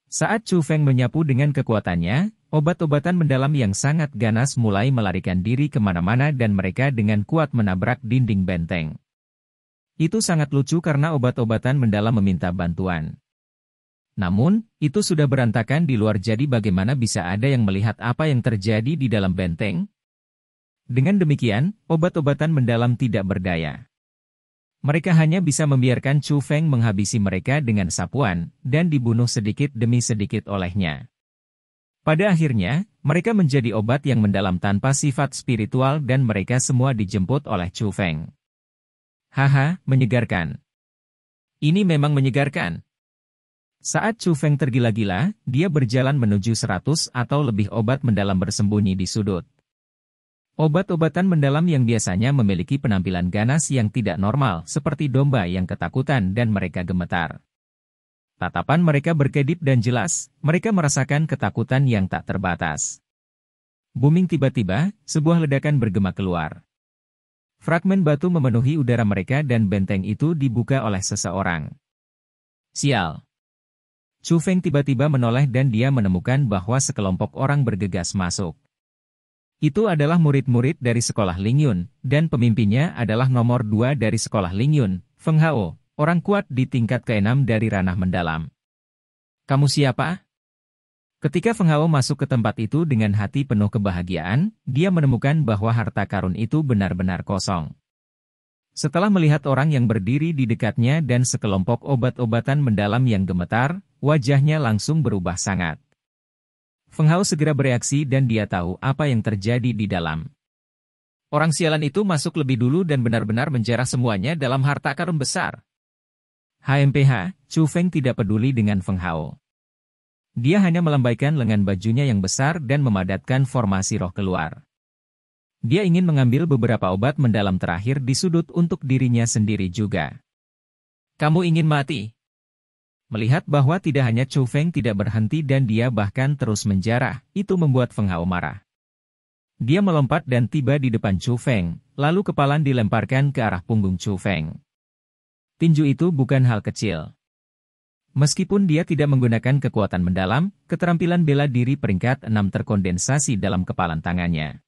Saat Chu Feng menyapu dengan kekuatannya, obat-obatan mendalam yang sangat ganas mulai melarikan diri kemana-mana dan mereka dengan kuat menabrak dinding benteng. Itu sangat lucu karena obat-obatan mendalam meminta bantuan. Namun, itu sudah berantakan di luar jadi bagaimana bisa ada yang melihat apa yang terjadi di dalam benteng? Dengan demikian, obat-obatan mendalam tidak berdaya. Mereka hanya bisa membiarkan Chu Feng menghabisi mereka dengan sapuan, dan dibunuh sedikit demi sedikit olehnya. Pada akhirnya, mereka menjadi obat yang mendalam tanpa sifat spiritual dan mereka semua dijemput oleh Chu Feng. Haha, menyegarkan. Ini memang menyegarkan. Saat Chu Feng tergila-gila, dia berjalan menuju 100 atau lebih obat mendalam bersembunyi di sudut. Obat-obatan mendalam yang biasanya memiliki penampilan ganas yang tidak normal, seperti domba yang ketakutan dan mereka gemetar. Tatapan mereka berkedip dan jelas, mereka merasakan ketakutan yang tak terbatas. Booming tiba-tiba, sebuah ledakan bergema keluar. Fragmen batu memenuhi udara mereka dan benteng itu dibuka oleh seseorang. Sial! Chu Feng tiba-tiba menoleh dan dia menemukan bahwa sekelompok orang bergegas masuk. Itu adalah murid-murid dari sekolah Lingyun, dan pemimpinnya adalah nomor 2 dari sekolah Lingyun, Feng Hao, orang kuat di tingkat ke-6 dari ranah mendalam. Kamu siapa? Ketika Feng Hao masuk ke tempat itu dengan hati penuh kebahagiaan, dia menemukan bahwa harta karun itu benar-benar kosong. Setelah melihat orang yang berdiri di dekatnya dan sekelompok obat-obatan mendalam yang gemetar, wajahnya langsung berubah sangat. Feng Hao segera bereaksi dan dia tahu apa yang terjadi di dalam. Orang sialan itu masuk lebih dulu dan benar-benar menjarah semuanya dalam harta karun besar. HMPH, Chu Feng tidak peduli dengan Feng Hao. Dia hanya melambaikan lengan bajunya yang besar dan memadatkan formasi roh keluar. Dia ingin mengambil beberapa obat mendalam terakhir di sudut untuk dirinya sendiri juga. Kamu ingin mati? Melihat bahwa tidak hanya Chu Feng tidak berhenti dan dia bahkan terus menjarah, itu membuat Feng Hao marah. Dia melompat dan tiba di depan Chu Feng, lalu kepalan dilemparkan ke arah punggung Chu Feng. Tinju itu bukan hal kecil. Meskipun dia tidak menggunakan kekuatan mendalam, keterampilan bela diri peringkat 6 terkondensasi dalam kepalan tangannya.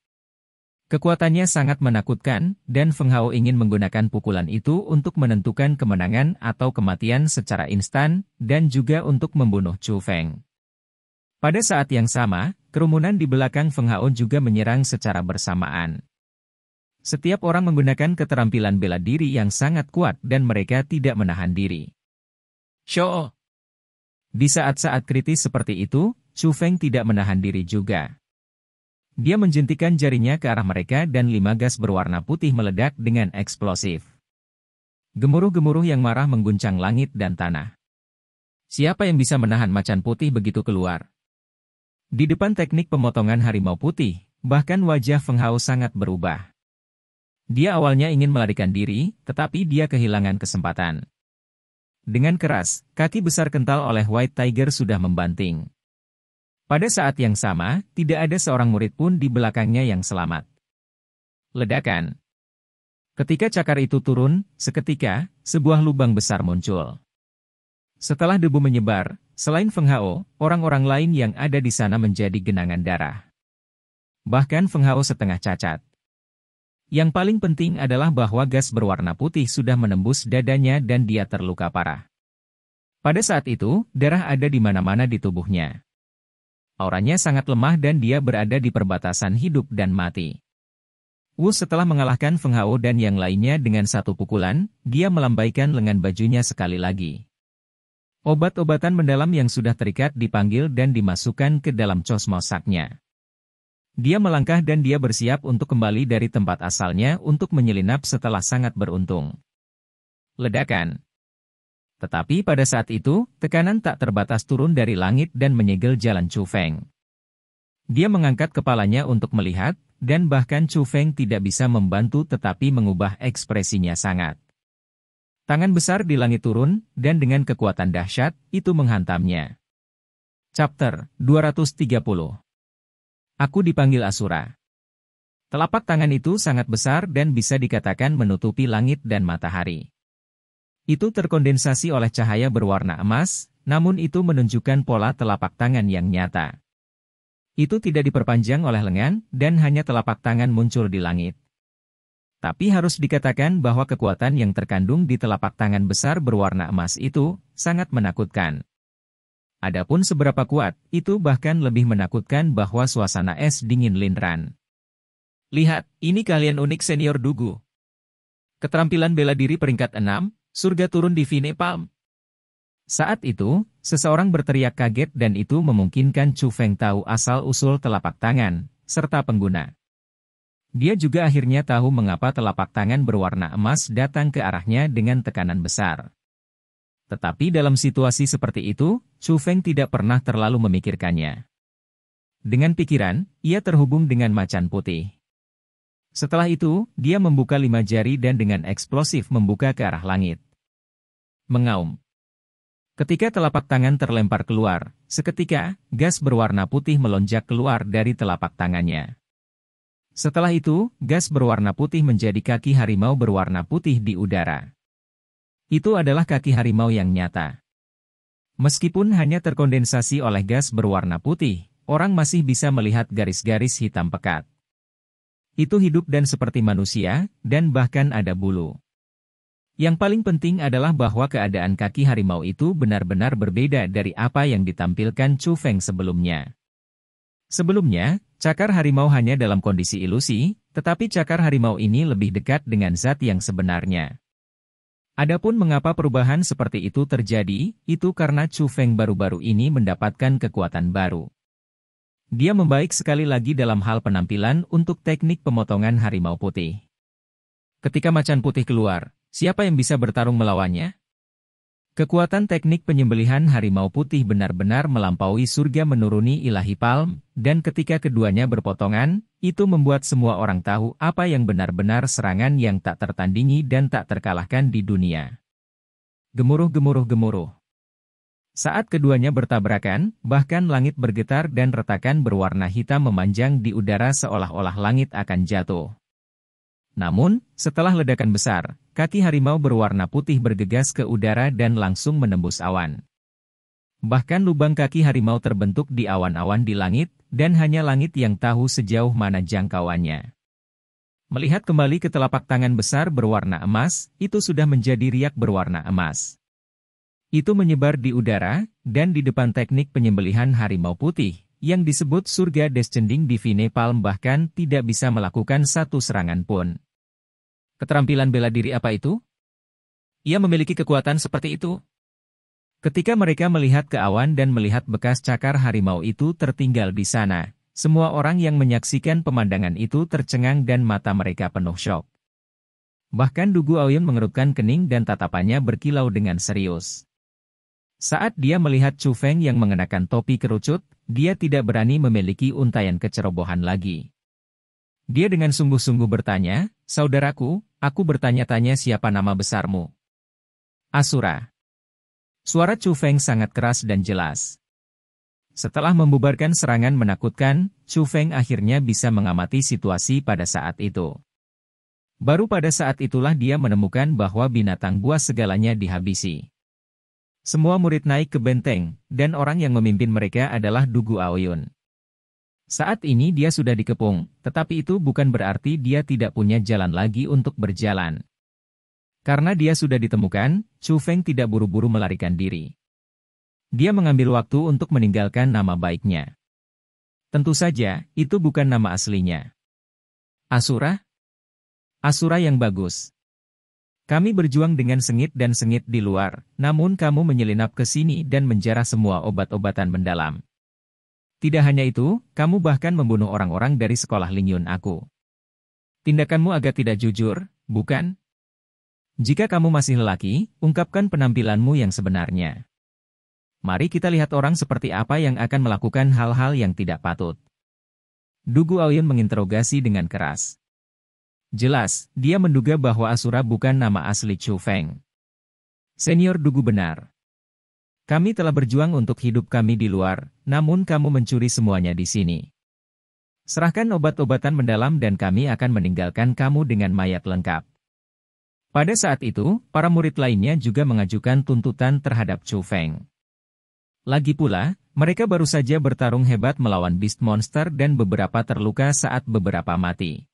Kekuatannya sangat menakutkan, dan Feng Hao ingin menggunakan pukulan itu untuk menentukan kemenangan atau kematian secara instan, dan juga untuk membunuh Chu Feng. Pada saat yang sama, kerumunan di belakang Feng Hao juga menyerang secara bersamaan. Setiap orang menggunakan keterampilan bela diri yang sangat kuat dan mereka tidak menahan diri. Shoo! Di saat-saat kritis seperti itu, Chu Feng tidak menahan diri juga. Dia menjentikan jarinya ke arah mereka dan 5 gas berwarna putih meledak dengan eksplosif. Gemuruh-gemuruh yang marah mengguncang langit dan tanah. Siapa yang bisa menahan macan putih begitu keluar? Di depan teknik pemotongan harimau putih, bahkan wajah Feng Hao sangat berubah. Dia awalnya ingin melarikan diri, tetapi dia kehilangan kesempatan. Dengan keras, kaki besar kental oleh White Tiger sudah membanting. Pada saat yang sama, tidak ada seorang murid pun di belakangnya yang selamat. Ledakan. Ketika cakar itu turun, seketika, sebuah lubang besar muncul. Setelah debu menyebar, selain Feng Hao, orang-orang lain yang ada di sana menjadi genangan darah. Bahkan Feng Hao setengah cacat. Yang paling penting adalah bahwa gas berwarna putih sudah menembus dadanya dan dia terluka parah. Pada saat itu, darah ada di mana-mana di tubuhnya. Auranya sangat lemah dan dia berada di perbatasan hidup dan mati. Wu setelah mengalahkan Feng Hao dan yang lainnya dengan satu pukulan, dia melambaikan lengan bajunya sekali lagi. Obat-obatan mendalam yang sudah terikat dipanggil dan dimasukkan ke dalam cosmosaknya. Dia melangkah dan dia bersiap untuk kembali dari tempat asalnya untuk menyelinap setelah sangat beruntung. Ledakan. Tetapi pada saat itu, tekanan tak terbatas turun dari langit dan menyegel jalan Chu Feng. Dia mengangkat kepalanya untuk melihat, dan bahkan Chu Feng tidak bisa membantu tetapi mengubah ekspresinya sangat. Tangan besar di langit turun, dan dengan kekuatan dahsyat, itu menghantamnya. Chapter 230. Aku dipanggil Asura. Telapak tangan itu sangat besar dan bisa dikatakan menutupi langit dan matahari. Itu terkondensasi oleh cahaya berwarna emas, namun itu menunjukkan pola telapak tangan yang nyata. Itu tidak diperpanjang oleh lengan, dan hanya telapak tangan muncul di langit. Tapi harus dikatakan bahwa kekuatan yang terkandung di telapak tangan besar berwarna emas itu, sangat menakutkan. Adapun seberapa kuat, itu bahkan lebih menakutkan bahwa suasana es dingin Linran. Lihat, ini kalian unik senior Dugu. Keterampilan bela diri peringkat 6, surga turun di Vine Palm. Saat itu, seseorang berteriak kaget dan itu memungkinkan Chu Feng tahu asal-usul telapak tangan, serta pengguna. Dia juga akhirnya tahu mengapa telapak tangan berwarna emas datang ke arahnya dengan tekanan besar. Tetapi dalam situasi seperti itu, Chu Feng tidak pernah terlalu memikirkannya. Dengan pikiran, ia terhubung dengan macan putih. Setelah itu, dia membuka 5 jari dan dengan eksplosif membuka ke arah langit. Mengaum. Ketika telapak tangan terlempar keluar, seketika, gas berwarna putih melonjak keluar dari telapak tangannya. Setelah itu, gas berwarna putih menjadi kaki harimau berwarna putih di udara. Itu adalah kaki harimau yang nyata. Meskipun hanya terkondensasi oleh gas berwarna putih, orang masih bisa melihat garis-garis hitam pekat. Itu hidup dan seperti manusia, dan bahkan ada bulu. Yang paling penting adalah bahwa keadaan kaki harimau itu benar-benar berbeda dari apa yang ditampilkan Chu Feng sebelumnya. Sebelumnya, cakar harimau hanya dalam kondisi ilusi, tetapi cakar harimau ini lebih dekat dengan zat yang sebenarnya. Adapun mengapa perubahan seperti itu terjadi, itu karena Chu Feng baru-baru ini mendapatkan kekuatan baru. Dia membaik sekali lagi dalam hal penampilan untuk teknik pemotongan harimau putih. Ketika macan putih keluar, siapa yang bisa bertarung melawannya? Kekuatan teknik penyembelihan harimau putih benar-benar melampaui surga menuruni ilahi palm, dan ketika keduanya berpotongan, itu membuat semua orang tahu apa yang benar-benar serangan yang tak tertandingi dan tak terkalahkan di dunia. Gemuruh gemuruh gemuruh. Saat keduanya bertabrakan, bahkan langit bergetar dan retakan berwarna hitam memanjang di udara seolah-olah langit akan jatuh. Namun, setelah ledakan besar, kaki harimau berwarna putih bergegas ke udara dan langsung menembus awan. Bahkan lubang kaki harimau terbentuk di awan-awan di langit, dan hanya langit yang tahu sejauh mana jangkauannya. Melihat kembali ke telapak tangan besar berwarna emas, itu sudah menjadi riak berwarna emas. Itu menyebar di udara, dan di depan teknik penyembelihan harimau putih, yang disebut surga descending divine palm bahkan tidak bisa melakukan satu serangan pun. Keterampilan bela diri apa itu? Ia memiliki kekuatan seperti itu. Ketika mereka melihat ke awan dan melihat bekas cakar harimau itu tertinggal di sana, semua orang yang menyaksikan pemandangan itu tercengang dan mata mereka penuh syok. Bahkan Dugu Aoyun mengerutkan kening dan tatapannya berkilau dengan serius. Saat dia melihat Chu Feng yang mengenakan topi kerucut, dia tidak berani memiliki untaian kecerobohan lagi. Dia dengan sungguh-sungguh bertanya, "Saudaraku, aku bertanya-tanya siapa nama besarmu?" Asura. Suara Chu Feng sangat keras dan jelas. Setelah membubarkan serangan menakutkan, Chu Feng akhirnya bisa mengamati situasi pada saat itu. Baru pada saat itulah dia menemukan bahwa binatang buas segalanya dihabisi. Semua murid naik ke benteng, dan orang yang memimpin mereka adalah Dugu Aoyun. Saat ini dia sudah dikepung, tetapi itu bukan berarti dia tidak punya jalan lagi untuk berjalan. Karena dia sudah ditemukan, Chu Feng tidak buru-buru melarikan diri. Dia mengambil waktu untuk meninggalkan nama baiknya. Tentu saja, itu bukan nama aslinya. Asura? Asura yang bagus. Kami berjuang dengan sengit dan sengit di luar, namun kamu menyelinap ke sini dan menjarah semua obat-obatan mendalam. Tidak hanya itu, kamu bahkan membunuh orang-orang dari sekolah Lingyun aku. Tindakanmu agak tidak jujur, bukan? Jika kamu masih lelaki, ungkapkan penampilanmu yang sebenarnya. Mari kita lihat orang seperti apa yang akan melakukan hal-hal yang tidak patut. Dugu Aoyun menginterogasi dengan keras. Jelas, dia menduga bahwa Asura bukan nama asli Chu Feng. Senior Dugu benar. Kami telah berjuang untuk hidup kami di luar, namun kamu mencuri semuanya di sini. Serahkan obat-obatan mendalam dan kami akan meninggalkan kamu dengan mayat lengkap. Pada saat itu, para murid lainnya juga mengajukan tuntutan terhadap Chu Feng. Lagi pula, mereka baru saja bertarung hebat melawan Beast Monster dan beberapa terluka saat beberapa mati.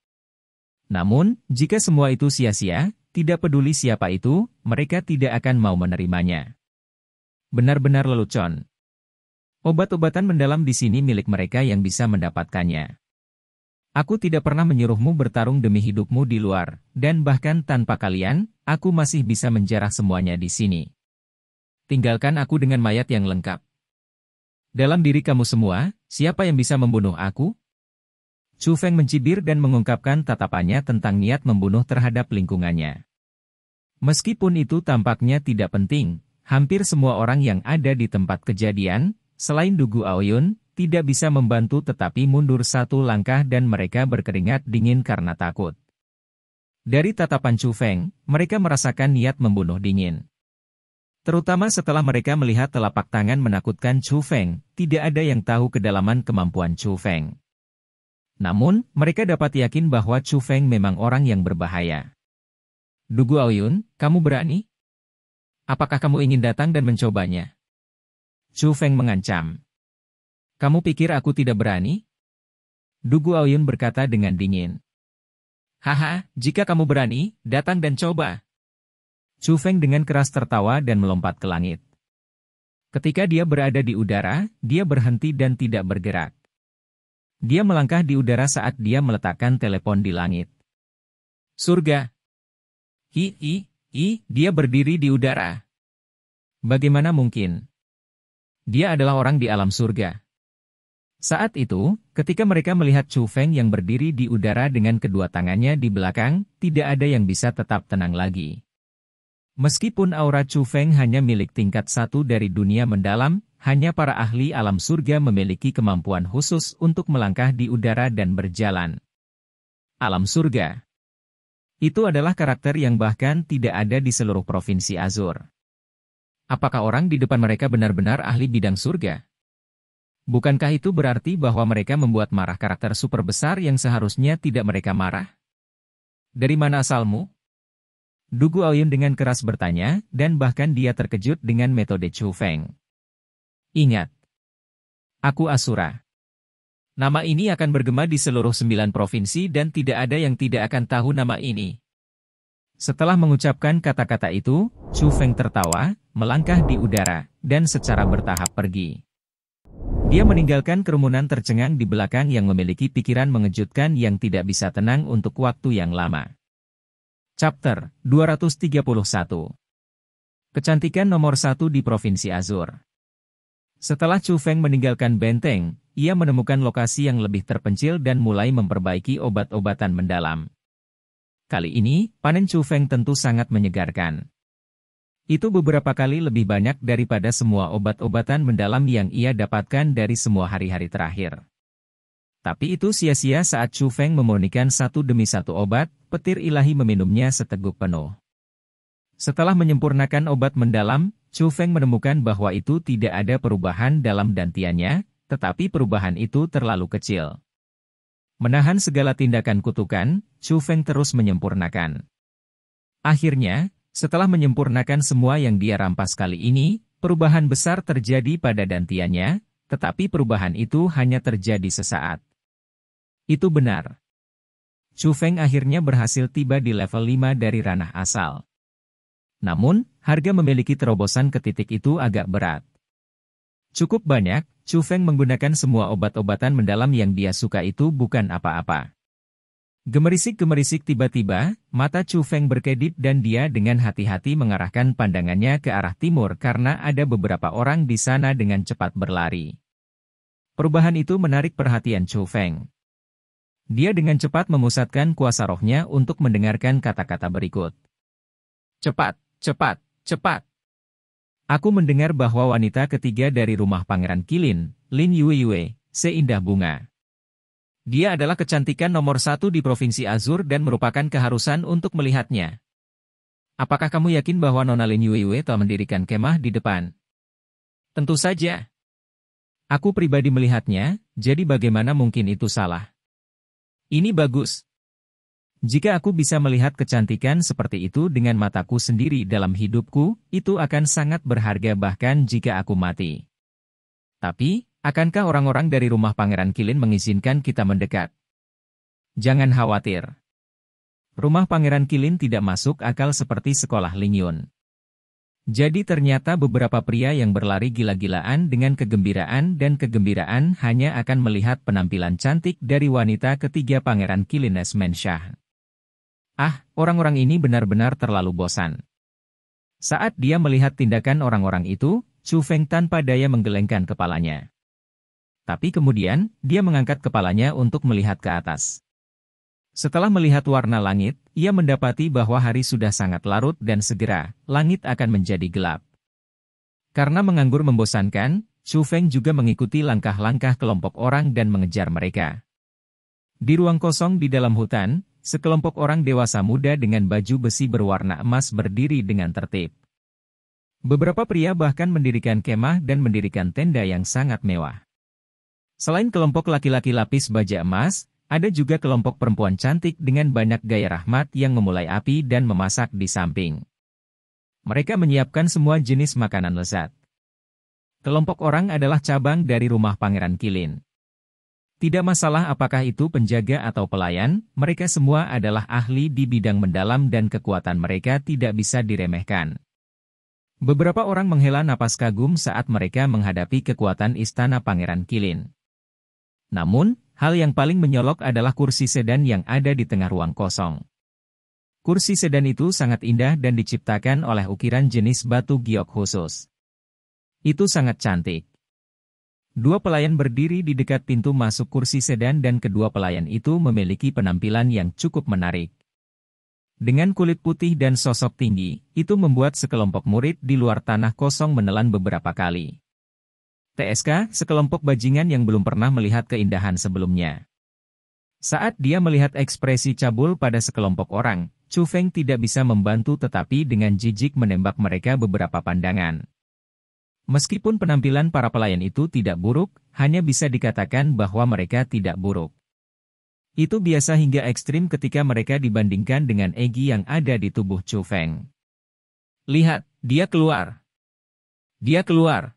Namun, jika semua itu sia-sia, tidak peduli siapa itu, mereka tidak akan mau menerimanya. Benar-benar lelucon. Obat-obatan mendalam di sini milik mereka yang bisa mendapatkannya. Aku tidak pernah menyuruhmu bertarung demi hidupmu di luar, dan bahkan tanpa kalian, aku masih bisa menjarah semuanya di sini. Tinggalkan aku dengan mayat yang lengkap. Dalam diri kamu semua, siapa yang bisa membunuh aku? Chu Feng mencibir dan mengungkapkan tatapannya tentang niat membunuh terhadap lingkungannya. Meskipun itu tampaknya tidak penting, hampir semua orang yang ada di tempat kejadian, selain Dugu Aoyun, tidak bisa membantu tetapi mundur satu langkah dan mereka berkeringat dingin karena takut. Dari tatapan Chu Feng, mereka merasakan niat membunuh dingin. Terutama setelah mereka melihat telapak tangan menakutkan Chu Feng, tidak ada yang tahu kedalaman kemampuan Chu Feng. Namun, mereka dapat yakin bahwa Chu Feng memang orang yang berbahaya. Du Guoyun, kamu berani? Apakah kamu ingin datang dan mencobanya? Chu Feng mengancam. Kamu pikir aku tidak berani? Du Guoyun berkata dengan dingin. Haha, jika kamu berani, datang dan coba. Chu Feng dengan keras tertawa dan melompat ke langit. Ketika dia berada di udara, dia berhenti dan tidak bergerak. Dia melangkah di udara saat dia meletakkan telepon di langit. Surga. Dia berdiri di udara. Bagaimana mungkin? Dia adalah orang di alam surga. Saat itu, ketika mereka melihat Chu Feng yang berdiri di udara dengan kedua tangannya di belakang, tidak ada yang bisa tetap tenang lagi. Meskipun aura Chu Feng hanya milik tingkat 1 dari dunia mendalam, hanya para ahli alam surga memiliki kemampuan khusus untuk melangkah di udara dan berjalan. Alam surga. Itu adalah karakter yang bahkan tidak ada di seluruh provinsi Azur. Apakah orang di depan mereka benar-benar ahli bidang surga? Bukankah itu berarti bahwa mereka membuat marah karakter super besar yang seharusnya tidak mereka marah? Dari mana asalmu? Du Guoyun dengan keras bertanya, dan bahkan dia terkejut dengan metode Chu Feng. Ingat, aku Asura. Nama ini akan bergema di seluruh 9 provinsi dan tidak ada yang tidak akan tahu nama ini. Setelah mengucapkan kata-kata itu, Chu Feng tertawa, melangkah di udara, dan secara bertahap pergi. Dia meninggalkan kerumunan tercengang di belakang yang memiliki pikiran mengejutkan yang tidak bisa tenang untuk waktu yang lama. Chapter 231. Kecantikan nomor 1 di Provinsi Azur. Setelah Chu Feng meninggalkan benteng, ia menemukan lokasi yang lebih terpencil dan mulai memperbaiki obat-obatan mendalam. Kali ini, panen Chu Feng tentu sangat menyegarkan. Itu beberapa kali lebih banyak daripada semua obat-obatan mendalam yang ia dapatkan dari semua hari-hari terakhir. Tapi itu sia-sia saat Chu Feng memurnikan satu demi satu obat, petir ilahi meminumnya seteguk penuh. Setelah menyempurnakan obat mendalam, Chu Feng menemukan bahwa itu tidak ada perubahan dalam dantiannya, tetapi perubahan itu terlalu kecil. Menahan segala tindakan kutukan, Chu Feng terus menyempurnakan. Akhirnya, setelah menyempurnakan semua yang dia rampas kali ini, perubahan besar terjadi pada dantiannya, tetapi perubahan itu hanya terjadi sesaat. Itu benar. Chu Feng akhirnya berhasil tiba di level 5 dari ranah asal. Namun, harga memiliki terobosan ke titik itu agak berat. Cukup banyak, Chu Feng menggunakan semua obat-obatan mendalam yang dia suka itu bukan apa-apa. Gemerisik-gemerisik tiba-tiba, mata Chu Feng berkedip dan dia dengan hati-hati mengarahkan pandangannya ke arah timur karena ada beberapa orang di sana dengan cepat berlari. Perubahan itu menarik perhatian Chu Feng. Dia dengan cepat memusatkan kuasa rohnya untuk mendengarkan kata-kata berikut. Cepat, cepat, cepat. Aku mendengar bahwa wanita ketiga dari rumah Pangeran Qilin, Lin Yueyue, seindah bunga. Dia adalah kecantikan nomor 1 di Provinsi Azur dan merupakan keharusan untuk melihatnya. Apakah kamu yakin bahwa Nona Lin Yueyue telah mendirikan kemah di depan? Tentu saja. Aku pribadi melihatnya, jadi bagaimana mungkin itu salah? Ini bagus. Jika aku bisa melihat kecantikan seperti itu dengan mataku sendiri dalam hidupku, itu akan sangat berharga bahkan jika aku mati. Tapi, akankah orang-orang dari rumah Pangeran Qilin mengizinkan kita mendekat? Jangan khawatir. Rumah Pangeran Qilin tidak masuk akal seperti sekolah Lingyun. Jadi ternyata beberapa pria yang berlari gila-gilaan dengan kegembiraan dan kegembiraan hanya akan melihat penampilan cantik dari wanita ketiga Pangeran Qilin Shah. Ah, orang-orang ini benar-benar terlalu bosan. Saat dia melihat tindakan orang-orang itu, Chu Feng tanpa daya menggelengkan kepalanya. Tapi kemudian, dia mengangkat kepalanya untuk melihat ke atas. Setelah melihat warna langit, ia mendapati bahwa hari sudah sangat larut dan segera, langit akan menjadi gelap. Karena menganggur membosankan, Chu Feng juga mengikuti langkah-langkah kelompok orang dan mengejar mereka. Di ruang kosong di dalam hutan, sekelompok orang dewasa muda dengan baju besi berwarna emas berdiri dengan tertib. Beberapa pria bahkan mendirikan kemah dan mendirikan tenda yang sangat mewah. Selain kelompok laki-laki lapis baja emas, ada juga kelompok perempuan cantik dengan banyak gaya rahmat yang memulai api dan memasak di samping. Mereka menyiapkan semua jenis makanan lezat. Kelompok orang adalah cabang dari rumah Pangeran Qilin. Tidak masalah apakah itu penjaga atau pelayan, mereka semua adalah ahli di bidang mendalam dan kekuatan mereka tidak bisa diremehkan. Beberapa orang menghela napas kagum saat mereka menghadapi kekuatan istana Pangeran Qilin. Namun, hal yang paling menyolok adalah kursi sedan yang ada di tengah ruang kosong. Kursi sedan itu sangat indah dan diciptakan oleh ukiran jenis batu giok khusus. Itu sangat cantik. Dua pelayan berdiri di dekat pintu masuk kursi sedan dan kedua pelayan itu memiliki penampilan yang cukup menarik. Dengan kulit putih dan sosok tinggi, itu membuat sekelompok murid di luar tanah kosong menelan beberapa kali. TSK, sekelompok bajingan yang belum pernah melihat keindahan sebelumnya. Saat dia melihat ekspresi cabul pada sekelompok orang, Chu Feng tidak bisa membantu tetapi dengan jijik menembak mereka beberapa pandangan. Meskipun penampilan para pelayan itu tidak buruk, hanya bisa dikatakan bahwa mereka tidak buruk. Itu biasa hingga ekstrim ketika mereka dibandingkan dengan egi yang ada di tubuh Chu Feng. Lihat, dia keluar. Dia keluar.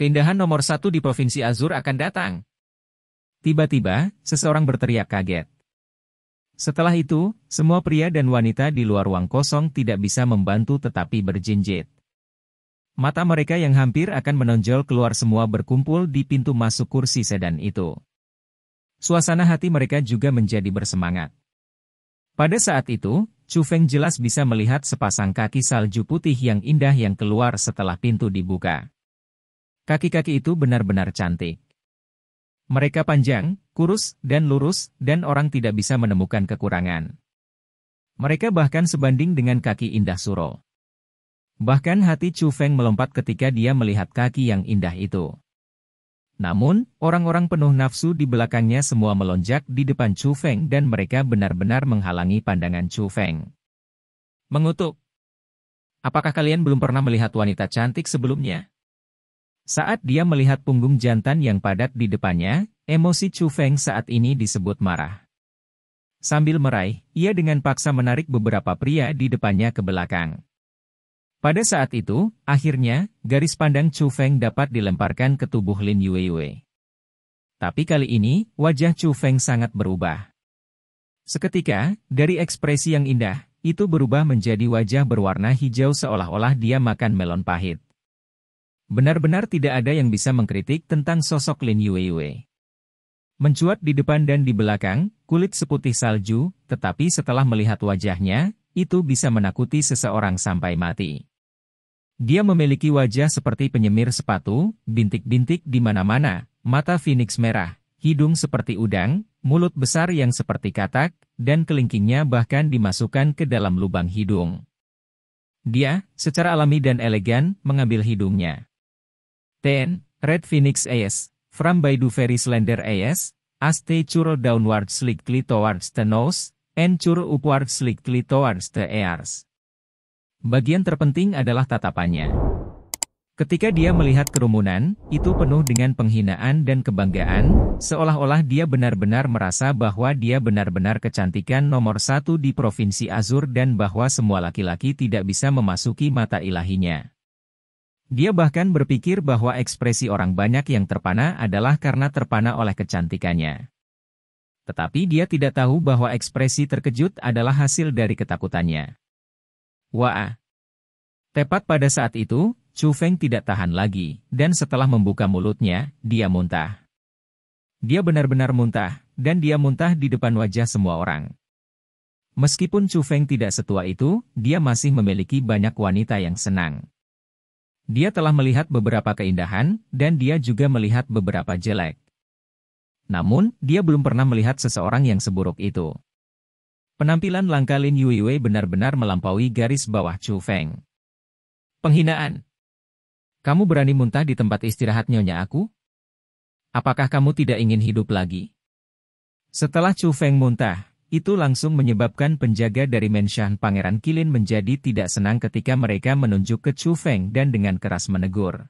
Keindahan nomor 1 di Provinsi Azur akan datang. Tiba-tiba, seseorang berteriak kaget. Setelah itu, semua pria dan wanita di luar ruang kosong tidak bisa membantu tetapi berjinjit. Mata mereka yang hampir akan menonjol keluar semua berkumpul di pintu masuk kursi sedan itu. Suasana hati mereka juga menjadi bersemangat. Pada saat itu, Chu Feng jelas bisa melihat sepasang kaki salju putih yang indah yang keluar setelah pintu dibuka. Kaki-kaki itu benar-benar cantik. Mereka panjang, kurus, dan lurus, dan orang tidak bisa menemukan kekurangan. Mereka bahkan sebanding dengan kaki indah Suro. Bahkan hati Chu Feng melompat ketika dia melihat kaki yang indah itu. Namun, orang-orang penuh nafsu di belakangnya semua melonjak di depan Chu Feng dan mereka benar-benar menghalangi pandangan Chu Feng. Mengutuk. Apakah kalian belum pernah melihat wanita cantik sebelumnya? Saat dia melihat punggung jantan yang padat di depannya, emosi Chu Feng saat ini disebut marah. Sambil meraih, ia dengan paksa menarik beberapa pria di depannya ke belakang. Pada saat itu, akhirnya, garis pandang Chu Feng dapat dilemparkan ke tubuh Lin Yueyue. Tapi kali ini, wajah Chu Feng sangat berubah. Seketika, dari ekspresi yang indah, itu berubah menjadi wajah berwarna hijau seolah-olah dia makan melon pahit. Benar-benar tidak ada yang bisa mengkritik tentang sosok Lin Yueyue. Mencuat di depan dan di belakang, kulit seputih salju, tetapi setelah melihat wajahnya, itu bisa menakuti seseorang sampai mati. Dia memiliki wajah seperti penyemir sepatu, bintik-bintik di mana-mana, mata phoenix merah, hidung seperti udang, mulut besar yang seperti katak, dan kelingkingnya bahkan dimasukkan ke dalam lubang hidung. Dia, secara alami dan elegan, mengambil hidungnya. Ten, Red Phoenix Eyes, from by do very slender eyes, as they curl downward slightly towards the nose, and curl upward slightly towards the ears. Bagian terpenting adalah tatapannya. Ketika dia melihat kerumunan, itu penuh dengan penghinaan dan kebanggaan, seolah-olah dia benar-benar merasa bahwa dia benar-benar kecantikan nomor 1 di Provinsi Azur dan bahwa semua laki-laki tidak bisa memasuki mata ilahinya. Dia bahkan berpikir bahwa ekspresi orang banyak yang terpana adalah karena terpana oleh kecantikannya. Tetapi dia tidak tahu bahwa ekspresi terkejut adalah hasil dari ketakutannya. Wah! Tepat pada saat itu, Chu Feng tidak tahan lagi, dan setelah membuka mulutnya, dia muntah. Dia benar-benar muntah, dan dia muntah di depan wajah semua orang. Meskipun Chu Feng tidak setua itu, dia masih memiliki banyak wanita yang senang. Dia telah melihat beberapa keindahan, dan dia juga melihat beberapa jelek. Namun, dia belum pernah melihat seseorang yang seburuk itu. Penampilan langka Lin Yueyue benar-benar melampaui garis bawah Chu Feng. Penghinaan. Kamu berani muntah di tempat istirahat nyonya aku? Apakah kamu tidak ingin hidup lagi? Setelah Chu Feng muntah, itu langsung menyebabkan penjaga dari Menshan Pangeran Qilin menjadi tidak senang ketika mereka menunjuk ke Chu Feng dan dengan keras menegur.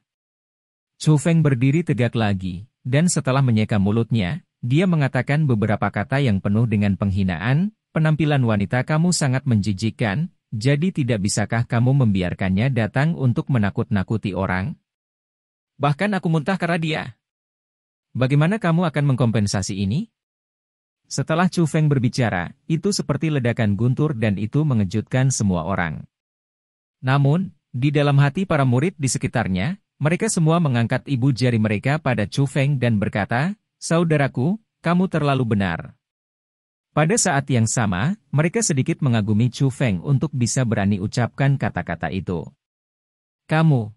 Chu Feng berdiri tegak lagi, dan setelah menyeka mulutnya, dia mengatakan beberapa kata yang penuh dengan penghinaan, penampilan wanita kamu sangat menjijikkan, jadi tidak bisakah kamu membiarkannya datang untuk menakut-nakuti orang? Bahkan aku muntah karena dia. Bagaimana kamu akan mengkompensasi ini? Setelah Chu Feng berbicara, itu seperti ledakan guntur dan itu mengejutkan semua orang. Namun, di dalam hati para murid di sekitarnya, mereka semua mengangkat ibu jari mereka pada Chu Feng dan berkata, "Saudaraku, kamu terlalu benar." Pada saat yang sama, mereka sedikit mengagumi Chu Feng untuk bisa berani ucapkan kata-kata itu. "Kamu.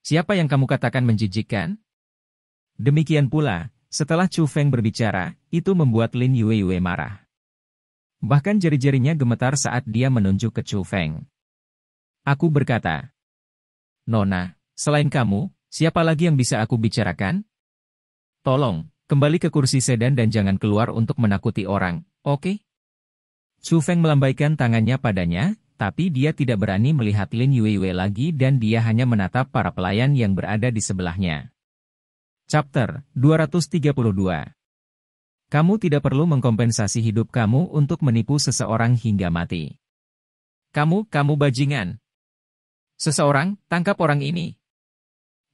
Siapa yang kamu katakan menjijikkan?" Demikian pula, setelah Chu Feng berbicara, itu membuat Lin Yueyue marah. Bahkan jari-jarinya gemetar saat dia menunjuk ke Chu Feng. Aku berkata, "Nona, selain kamu, siapa lagi yang bisa aku bicarakan? Tolong, kembali ke kursi sedan dan jangan keluar untuk menakuti orang, oke?" Chu Feng melambaikan tangannya padanya, tapi dia tidak berani melihat Lin Yueyue lagi dan dia hanya menatap para pelayan yang berada di sebelahnya. Chapter 232. Kamu tidak perlu mengkompensasi hidup kamu untuk menipu seseorang hingga mati. Kamu bajingan. Seseorang, tangkap orang ini.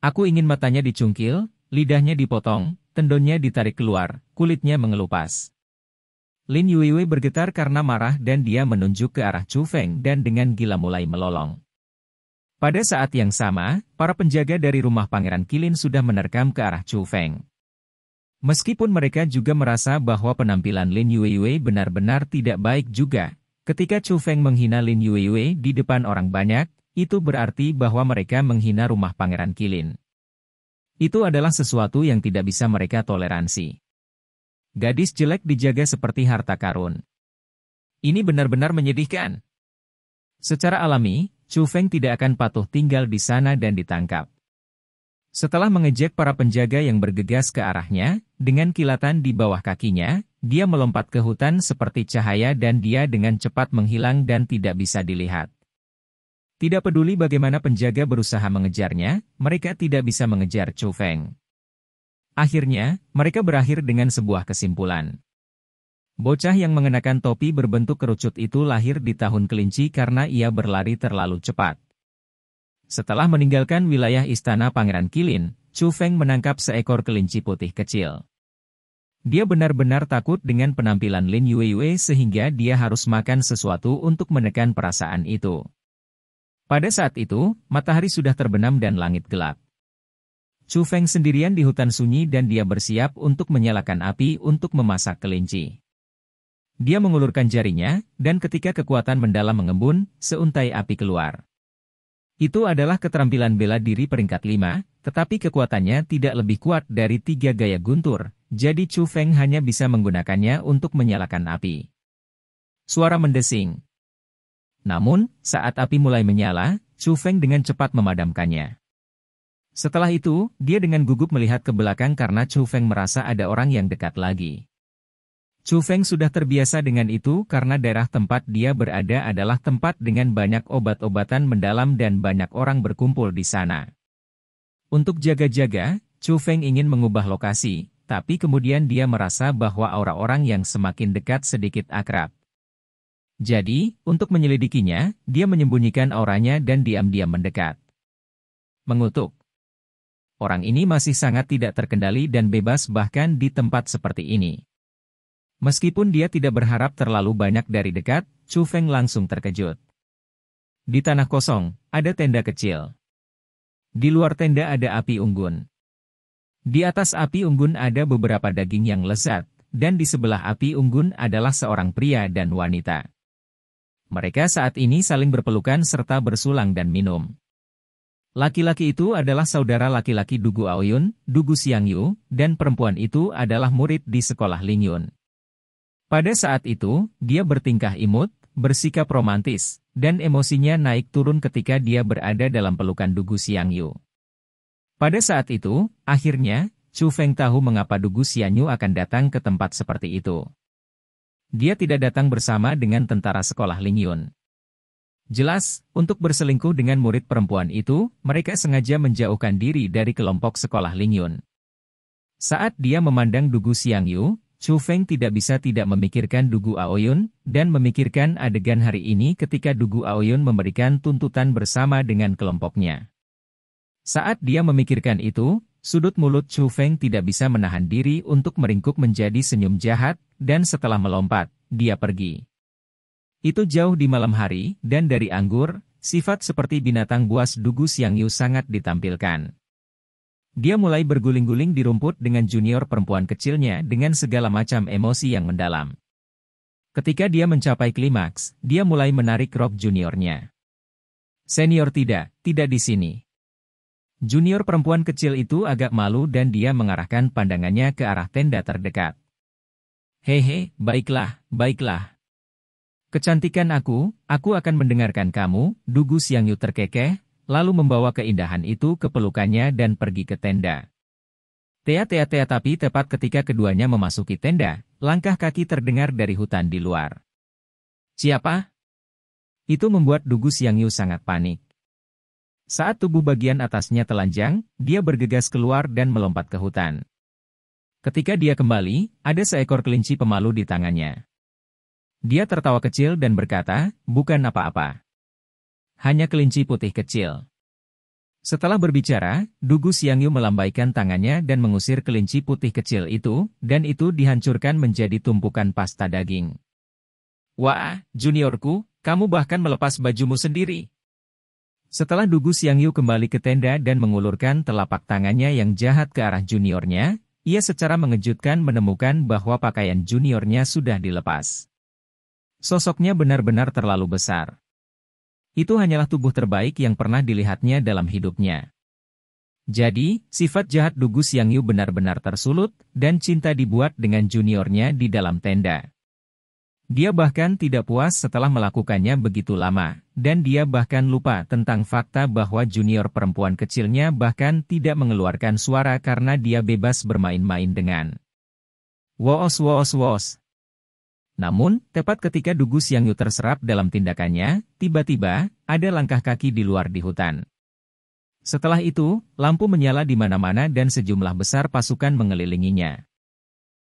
Aku ingin matanya dicungkil, lidahnya dipotong, tendonnya ditarik keluar, kulitnya mengelupas. Lin Yueyue bergetar karena marah dan dia menunjuk ke arah Chu Feng dan dengan gila mulai melolong. Pada saat yang sama, para penjaga dari rumah Pangeran Qilin sudah menerkam ke arah Chu Feng. Meskipun mereka juga merasa bahwa penampilan Lin Yueyue benar-benar tidak baik juga, ketika Chu Feng menghina Lin Yueyue di depan orang banyak, itu berarti bahwa mereka menghina rumah Pangeran Qilin. Itu adalah sesuatu yang tidak bisa mereka toleransi. Gadis jelek dijaga seperti harta karun. Ini benar-benar menyedihkan. Secara alami, Chu Feng tidak akan patuh tinggal di sana dan ditangkap. Setelah mengejek para penjaga yang bergegas ke arahnya, dengan kilatan di bawah kakinya, dia melompat ke hutan seperti cahaya dan dia dengan cepat menghilang dan tidak bisa dilihat. Tidak peduli bagaimana penjaga berusaha mengejarnya, mereka tidak bisa mengejar Chu Feng. Akhirnya, mereka berakhir dengan sebuah kesimpulan. Bocah yang mengenakan topi berbentuk kerucut itu lahir di tahun kelinci karena ia berlari terlalu cepat. Setelah meninggalkan wilayah istana Pangeran Qilin, Chu Feng menangkap seekor kelinci putih kecil. Dia benar-benar takut dengan penampilan Lin Yueyue sehingga dia harus makan sesuatu untuk menekan perasaan itu. Pada saat itu, matahari sudah terbenam dan langit gelap. Chu Feng sendirian di hutan sunyi dan dia bersiap untuk menyalakan api untuk memasak kelinci. Dia mengulurkan jarinya, dan ketika kekuatan mendalam mengembun, seuntai api keluar. Itu adalah keterampilan bela diri peringkat 5, tetapi kekuatannya tidak lebih kuat dari 3 gaya guntur, jadi Chu Feng hanya bisa menggunakannya untuk menyalakan api. Suara mendesing. Namun, saat api mulai menyala, Chu Feng dengan cepat memadamkannya. Setelah itu, dia dengan gugup melihat ke belakang karena Chu Feng merasa ada orang yang dekat lagi. Chu Feng sudah terbiasa dengan itu karena daerah tempat dia berada adalah tempat dengan banyak obat-obatan mendalam dan banyak orang berkumpul di sana. Untuk jaga-jaga, Chu Feng ingin mengubah lokasi, tapi kemudian dia merasa bahwa aura orang yang semakin dekat sedikit akrab. Jadi, untuk menyelidikinya, dia menyembunyikan auranya dan diam-diam mendekat. Mengutuk. Orang ini masih sangat tidak terkendali dan bebas bahkan di tempat seperti ini. Meskipun dia tidak berharap terlalu banyak dari dekat, Chu Feng langsung terkejut. Di tanah kosong, ada tenda kecil. Di luar tenda ada api unggun. Di atas api unggun ada beberapa daging yang lezat, dan di sebelah api unggun adalah seorang pria dan wanita. Mereka saat ini saling berpelukan serta bersulang dan minum. Laki-laki itu adalah saudara laki-laki Dugu Aoyun, Dugu Xiangyu, dan perempuan itu adalah murid di sekolah Lingyun. Pada saat itu, dia bertingkah imut, bersikap romantis, dan emosinya naik turun ketika dia berada dalam pelukan Dugu Xiangyu. Pada saat itu, akhirnya, Chu Feng tahu mengapa Dugu Xianyu akan datang ke tempat seperti itu. Dia tidak datang bersama dengan tentara sekolah Ling Yun. Jelas, untuk berselingkuh dengan murid perempuan itu, mereka sengaja menjauhkan diri dari kelompok sekolah Ling Yun. Saat dia memandang Dugu Xiangyu, Chu Feng tidak bisa tidak memikirkan Dugu Aoyun, dan memikirkan adegan hari ini ketika Dugu Aoyun memberikan tuntutan bersama dengan kelompoknya. Saat dia memikirkan itu, sudut mulut Chu Feng tidak bisa menahan diri untuk meringkuk menjadi senyum jahat, dan setelah melompat, dia pergi. Itu jauh di malam hari, dan dari anggur, sifat seperti binatang buas Dugu Xiangyu sangat ditampilkan. Dia mulai berguling-guling di rumput dengan junior perempuan kecilnya dengan segala macam emosi yang mendalam. Ketika dia mencapai klimaks, dia mulai menarik rok juniornya. Senior tidak di sini. Junior perempuan kecil itu agak malu dan dia mengarahkan pandangannya ke arah tenda terdekat. Hehe, baiklah. Kecantikan aku akan mendengarkan kamu, Dugu Xiangyu terkekeh, lalu membawa keindahan itu ke pelukannya dan pergi ke tenda. Tapi tepat ketika keduanya memasuki tenda, langkah kaki terdengar dari hutan di luar. Siapa? Itu membuat Dugu Xiangyu sangat panik. Saat tubuh bagian atasnya telanjang, dia bergegas keluar dan melompat ke hutan. Ketika dia kembali, ada seekor kelinci pemalu di tangannya. Dia tertawa kecil dan berkata, bukan apa-apa. Hanya kelinci putih kecil. Setelah berbicara, Dugu Xiangyu melambaikan tangannya dan mengusir kelinci putih kecil itu, dan itu dihancurkan menjadi tumpukan pasta daging. Wah, juniorku, kamu bahkan melepas bajumu sendiri. Setelah Dugu Xiangyu kembali ke tenda dan mengulurkan telapak tangannya yang jahat ke arah juniornya, ia secara mengejutkan menemukan bahwa pakaian juniornya sudah dilepas. Sosoknya benar-benar terlalu besar. Itu hanyalah tubuh terbaik yang pernah dilihatnya dalam hidupnya. Jadi, sifat jahat Dugu Xiangyu benar-benar tersulut, dan cinta dibuat dengan juniornya di dalam tenda. Dia bahkan tidak puas setelah melakukannya begitu lama, dan dia bahkan lupa tentang fakta bahwa junior perempuan kecilnya bahkan tidak mengeluarkan suara karena dia bebas bermain-main dengan woos. Namun, tepat ketika Dugu Xiangyu terserap dalam tindakannya, tiba-tiba, ada langkah kaki di luar di hutan. Setelah itu, lampu menyala di mana-mana dan sejumlah besar pasukan mengelilinginya.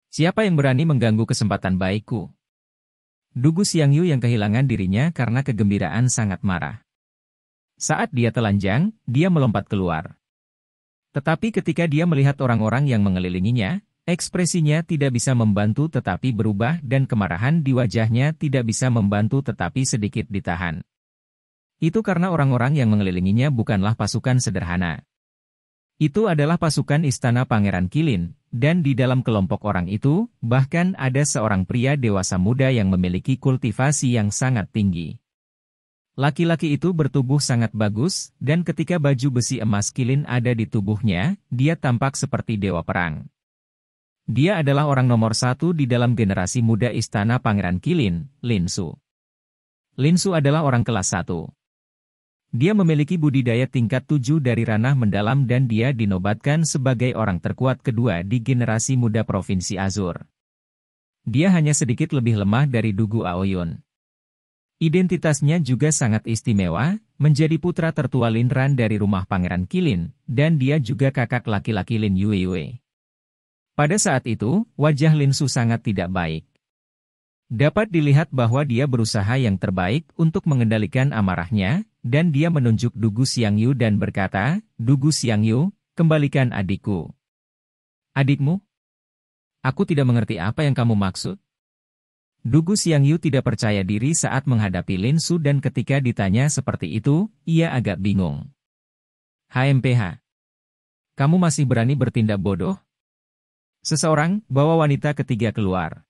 Siapa yang berani mengganggu kesempatan baikku? Dugu Xiangyu yang kehilangan dirinya karena kegembiraan sangat marah. Saat dia telanjang, dia melompat keluar. Tetapi ketika dia melihat orang-orang yang mengelilinginya, ekspresinya tidak bisa membantu tetapi berubah dan kemarahan di wajahnya tidak bisa membantu tetapi sedikit ditahan. Itu karena orang-orang yang mengelilinginya bukanlah pasukan sederhana. Itu adalah pasukan istana Pangeran Qilin, dan di dalam kelompok orang itu, bahkan ada seorang pria dewasa muda yang memiliki kultivasi yang sangat tinggi. Laki-laki itu bertubuh sangat bagus, dan ketika baju besi emas Qilin ada di tubuhnya, dia tampak seperti dewa perang. Dia adalah orang nomor 1 di dalam generasi muda istana Pangeran Qilin, Lin Su. Lin Su adalah orang kelas 1. Dia memiliki budidaya tingkat 7 dari ranah mendalam dan dia dinobatkan sebagai orang terkuat kedua di generasi muda Provinsi Azur. Dia hanya sedikit lebih lemah dari Dugu Aoyun. Identitasnya juga sangat istimewa, menjadi putra tertua Lin Ran dari rumah Pangeran Qilin, dan dia juga kakak laki-laki Lin Yueyue. Pada saat itu, wajah Lin Su sangat tidak baik. Dapat dilihat bahwa dia berusaha yang terbaik untuk mengendalikan amarahnya, dan dia menunjuk Dugu Xiangyu dan berkata, Dugu Xiangyu, kembalikan adikku. Adikmu? Aku tidak mengerti apa yang kamu maksud. Dugu Xiangyu tidak percaya diri saat menghadapi Lin Su dan ketika ditanya seperti itu, ia agak bingung. HMPH. Kamu masih berani bertindak bodoh? Seseorang, bawa wanita ketiga keluar.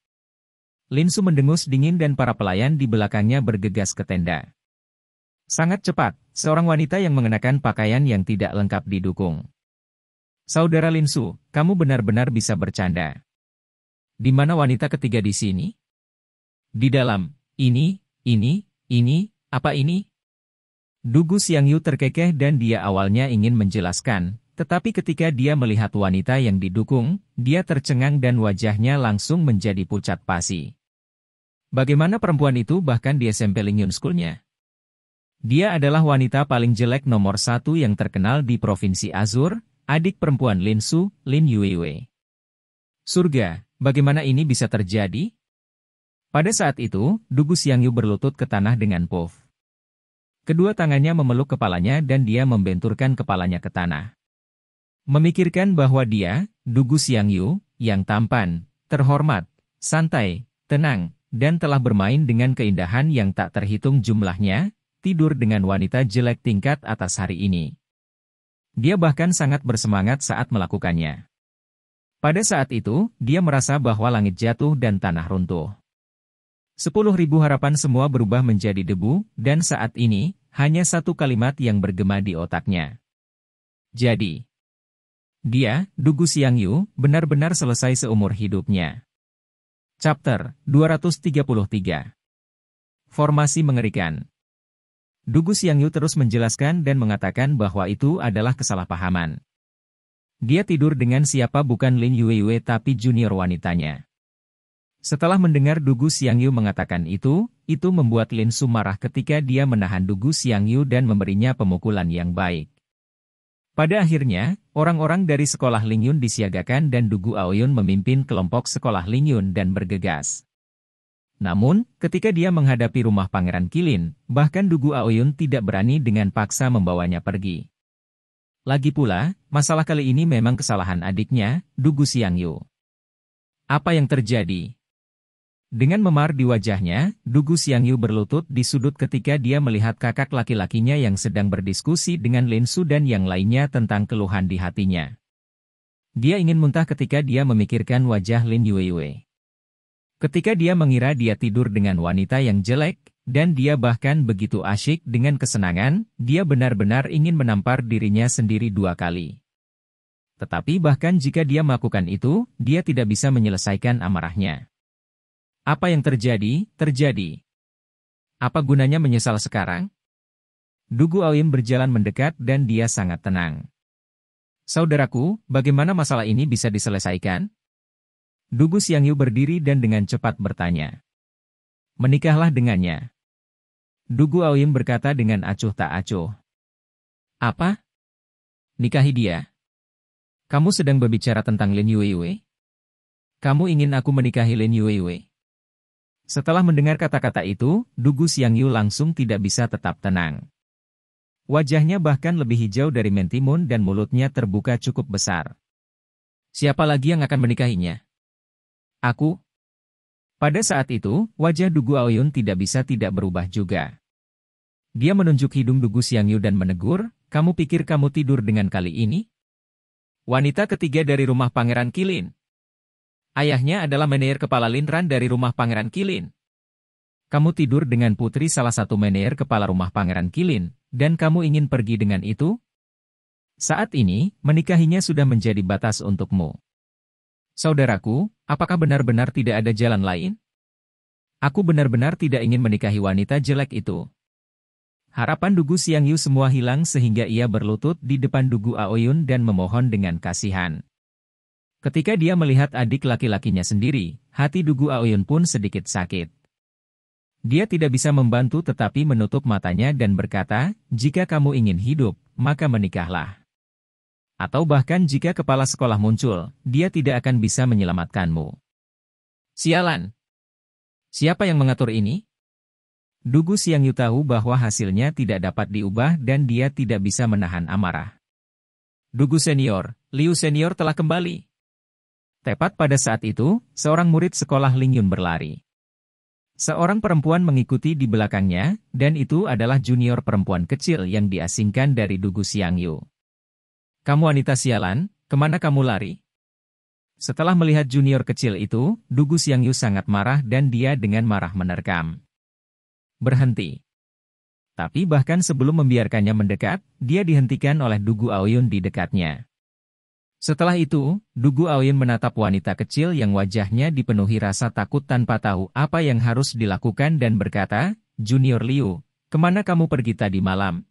Lin Su mendengus dingin dan para pelayan di belakangnya bergegas ke tenda. Sangat cepat, seorang wanita yang mengenakan pakaian yang tidak lengkap didukung. Saudara Lin Su, kamu benar-benar bisa bercanda. Di mana wanita ketiga di sini? Di dalam, ini, apa ini? Dugu Xiangyu terkekeh dan dia awalnya ingin menjelaskan, Tetapi ketika dia melihat wanita yang didukung, dia tercengang dan wajahnya langsung menjadi pucat pasi. Bagaimana perempuan itu bahkan di SMP Lingyun School-nya? Dia adalah wanita paling jelek nomor 1 yang terkenal di Provinsi Azur, adik perempuan Lin Su, Lin Yuiwei. Surga, bagaimana ini bisa terjadi? Pada saat itu, Dugu Xiangyu berlutut ke tanah dengan puff. Kedua tangannya memeluk kepalanya dan dia membenturkan kepalanya ke tanah. Memikirkan bahwa dia, Dugu Xiangyu, yang tampan, terhormat, santai, tenang, dan telah bermain dengan keindahan yang tak terhitung jumlahnya, tidur dengan wanita jelek tingkat atas hari ini. Dia bahkan sangat bersemangat saat melakukannya. Pada saat itu, dia merasa bahwa langit jatuh dan tanah runtuh. 10.000 harapan semua berubah menjadi debu, dan saat ini, hanya satu kalimat yang bergema di otaknya. Jadi, dia, Dugu Xiangyu, benar-benar selesai seumur hidupnya. Chapter 233. Formasi mengerikan. Dugu Xiangyu terus menjelaskan dan mengatakan bahwa itu adalah kesalahpahaman. Dia tidur dengan siapa bukan Lin Yuiwei tapi junior wanitanya. Setelah mendengar Dugu Xiangyu mengatakan itu membuat Lin Su marah ketika dia menahan Dugu Xiangyu dan memberinya pemukulan yang baik. Pada akhirnya, orang-orang dari sekolah Lingyun disiagakan dan Dugu Aoyun memimpin kelompok sekolah Lingyun dan bergegas. Namun, ketika dia menghadapi rumah Pangeran Qilin, bahkan Dugu Aoyun tidak berani dengan paksa membawanya pergi. Lagi pula, masalah kali ini memang kesalahan adiknya, Dugu Xiangyu. Apa yang terjadi? Dengan memar di wajahnya, Dugu Xiangyu berlutut di sudut ketika dia melihat kakak laki-lakinya yang sedang berdiskusi dengan Lin Su dan yang lainnya tentang keluhan di hatinya. Dia ingin muntah ketika dia memikirkan wajah Lin Yuiwei. Ketika dia mengira dia tidur dengan wanita yang jelek, dan dia bahkan begitu asyik dengan kesenangan, dia benar-benar ingin menampar dirinya sendiri 2 kali. Tetapi bahkan jika dia melakukan itu, dia tidak bisa menyelesaikan amarahnya. Apa yang terjadi, terjadi. Apa gunanya menyesal sekarang? Dugu Aoyun berjalan mendekat dan dia sangat tenang. Saudaraku, bagaimana masalah ini bisa diselesaikan? Dugu Xiangyu berdiri dan dengan cepat bertanya. Menikahlah dengannya. Dugu Aoyun berkata dengan acuh tak acuh. Apa? Nikahi dia? Kamu sedang berbicara tentang Lin Yuiwei? Kamu ingin aku menikahi Lin Yuiwei? Setelah mendengar kata-kata itu, Dugu Xiangyu langsung tidak bisa tetap tenang. Wajahnya bahkan lebih hijau dari mentimun dan mulutnya terbuka cukup besar. Siapa lagi yang akan menikahinya? Aku. Pada saat itu, wajah Dugu Aoyun tidak bisa tidak berubah juga. Dia menunjuk hidung Dugu Xiangyu dan menegur, kamu pikir kamu tidur dengan kali ini? Wanita ketiga dari rumah Pangeran Qilin. Ayahnya adalah manajer kepala Linran dari rumah Pangeran Qilin. Kamu tidur dengan putri salah satu manajer kepala rumah Pangeran Qilin, dan kamu ingin pergi dengan itu? Saat ini, menikahinya sudah menjadi batas untukmu. Saudaraku, apakah benar-benar tidak ada jalan lain? Aku benar-benar tidak ingin menikahi wanita jelek itu. Harapan Dugu Xiangyu semua hilang sehingga ia berlutut di depan Dugu Aoyun dan memohon dengan kasihan. Ketika dia melihat adik laki-lakinya sendiri, hati Dugu Aoyun pun sedikit sakit. Dia tidak bisa membantu tetapi menutup matanya dan berkata, jika kamu ingin hidup, maka menikahlah. Atau bahkan jika kepala sekolah muncul, dia tidak akan bisa menyelamatkanmu. Sialan! Siapa yang mengatur ini? Dugu Xiangyu tahu bahwa hasilnya tidak dapat diubah dan dia tidak bisa menahan amarah. Dugu senior, Liu senior telah kembali. Tepat pada saat itu, seorang murid sekolah Lingyun berlari. Seorang perempuan mengikuti di belakangnya, dan itu adalah junior perempuan kecil yang diasingkan dari Dugu Xiangyu. Kamu wanita sialan, kemana kamu lari? Setelah melihat junior kecil itu, Dugu Xiangyu sangat marah dan dia dengan marah menerkam. Berhenti. Tapi bahkan sebelum membiarkannya mendekat, dia dihentikan oleh Dugu Aoyun di dekatnya. Setelah itu, Dugu Aoyun menatap wanita kecil yang wajahnya dipenuhi rasa takut tanpa tahu apa yang harus dilakukan dan berkata, Junior Liu, kemana kamu pergi tadi malam?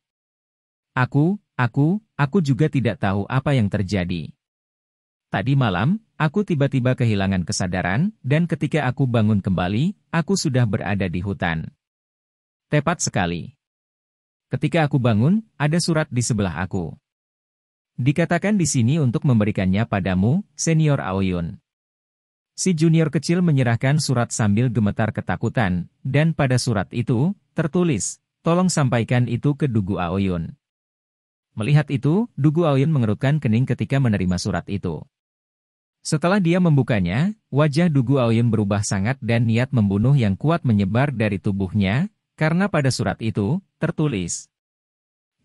Aku juga tidak tahu apa yang terjadi. Tadi malam, aku tiba-tiba kehilangan kesadaran, dan ketika aku bangun kembali, aku sudah berada di hutan. Tepat sekali. Ketika aku bangun, ada surat di sebelah aku. Dikatakan di sini untuk memberikannya padamu, Senior Aoyun. Si junior kecil menyerahkan surat sambil gemetar ketakutan, dan pada surat itu, tertulis, tolong sampaikan itu ke Dugu Aoyun. Melihat itu, Dugu Aoyun mengerutkan kening ketika menerima surat itu. Setelah dia membukanya, wajah Dugu Aoyun berubah sangat dan niat membunuh yang kuat menyebar dari tubuhnya, karena pada surat itu, tertulis,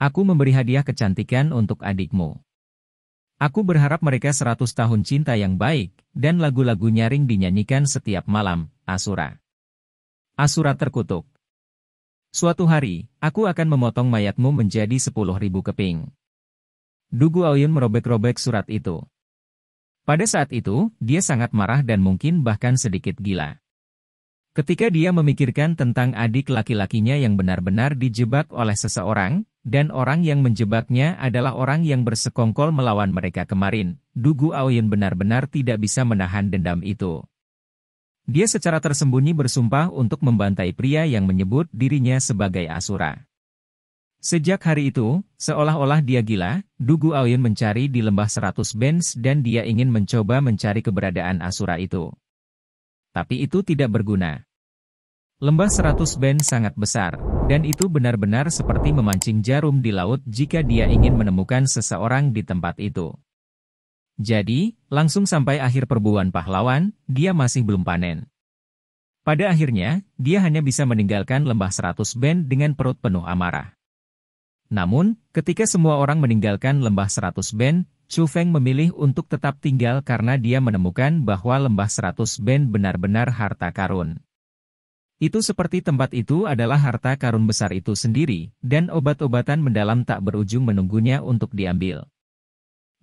aku memberi hadiah kecantikan untuk adikmu. Aku berharap mereka 100 tahun cinta yang baik, dan lagu-lagu nyaring dinyanyikan setiap malam, Asura. Asura terkutuk. Suatu hari, aku akan memotong mayatmu menjadi 10.000 keping. Dugu Aoyun merobek-robek surat itu. Pada saat itu, dia sangat marah dan mungkin bahkan sedikit gila. Ketika dia memikirkan tentang adik laki-lakinya yang benar-benar dijebak oleh seseorang, dan orang yang menjebaknya adalah orang yang bersekongkol melawan mereka kemarin, Dugu Aoyun benar-benar tidak bisa menahan dendam itu. Dia secara tersembunyi bersumpah untuk membantai pria yang menyebut dirinya sebagai Asura. Sejak hari itu, seolah-olah dia gila, Dugu Aoyun mencari di lembah 100 bens dan dia ingin mencoba mencari keberadaan Asura itu. Tapi itu tidak berguna. Lembah 100 bens sangat besar, dan itu benar-benar seperti memancing jarum di laut jika dia ingin menemukan seseorang di tempat itu. Jadi, langsung sampai akhir perburuan pahlawan, dia masih belum panen. Pada akhirnya, dia hanya bisa meninggalkan lembah 100 ben dengan perut penuh amarah. Namun, ketika semua orang meninggalkan lembah 100 ben, Chu Feng memilih untuk tetap tinggal karena dia menemukan bahwa lembah 100 ben benar-benar harta karun. Itu seperti tempat itu adalah harta karun besar itu sendiri, dan obat-obatan mendalam tak berujung menunggunya untuk diambil.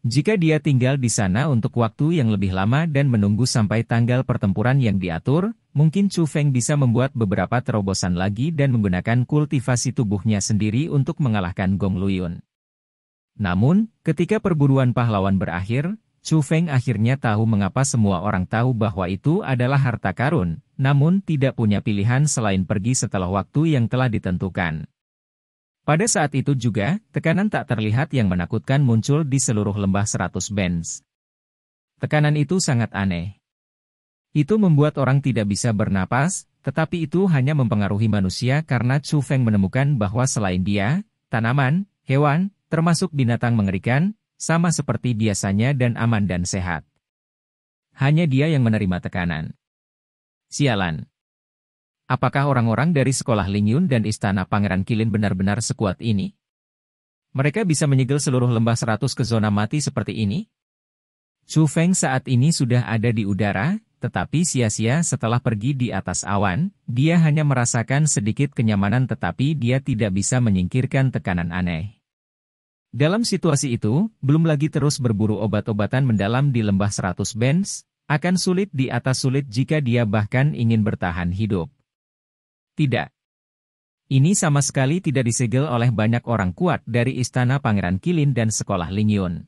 Jika dia tinggal di sana untuk waktu yang lebih lama dan menunggu sampai tanggal pertempuran yang diatur, mungkin Chu Feng bisa membuat beberapa terobosan lagi dan menggunakan kultivasi tubuhnya sendiri untuk mengalahkan Gong Luyun. Namun, ketika perburuan pahlawan berakhir, Chu Feng akhirnya tahu mengapa semua orang tahu bahwa itu adalah harta karun, namun tidak punya pilihan selain pergi setelah waktu yang telah ditentukan. Pada saat itu juga, tekanan tak terlihat yang menakutkan muncul di seluruh lembah 100 bens. Tekanan itu sangat aneh. Itu membuat orang tidak bisa bernapas, tetapi itu hanya mempengaruhi manusia karena Chu Feng menemukan bahwa selain dia, tanaman, hewan, termasuk binatang mengerikan, sama seperti biasanya dan aman dan sehat. Hanya dia yang menerima tekanan. Sialan. Apakah orang-orang dari sekolah Lingyun dan istana Pangeran Qilin benar-benar sekuat ini? Mereka bisa menyegel seluruh lembah 100 ke zona mati seperti ini? Chu Feng saat ini sudah ada di udara, tetapi sia-sia setelah pergi di atas awan, dia hanya merasakan sedikit kenyamanan tetapi dia tidak bisa menyingkirkan tekanan aneh. Dalam situasi itu, belum lagi terus berburu obat-obatan mendalam di lembah 100 bens, akan sulit di atas sulit jika dia bahkan ingin bertahan hidup. Tidak. Ini sama sekali tidak disegel oleh banyak orang kuat dari istana Pangeran Qilin dan sekolah Lingyun.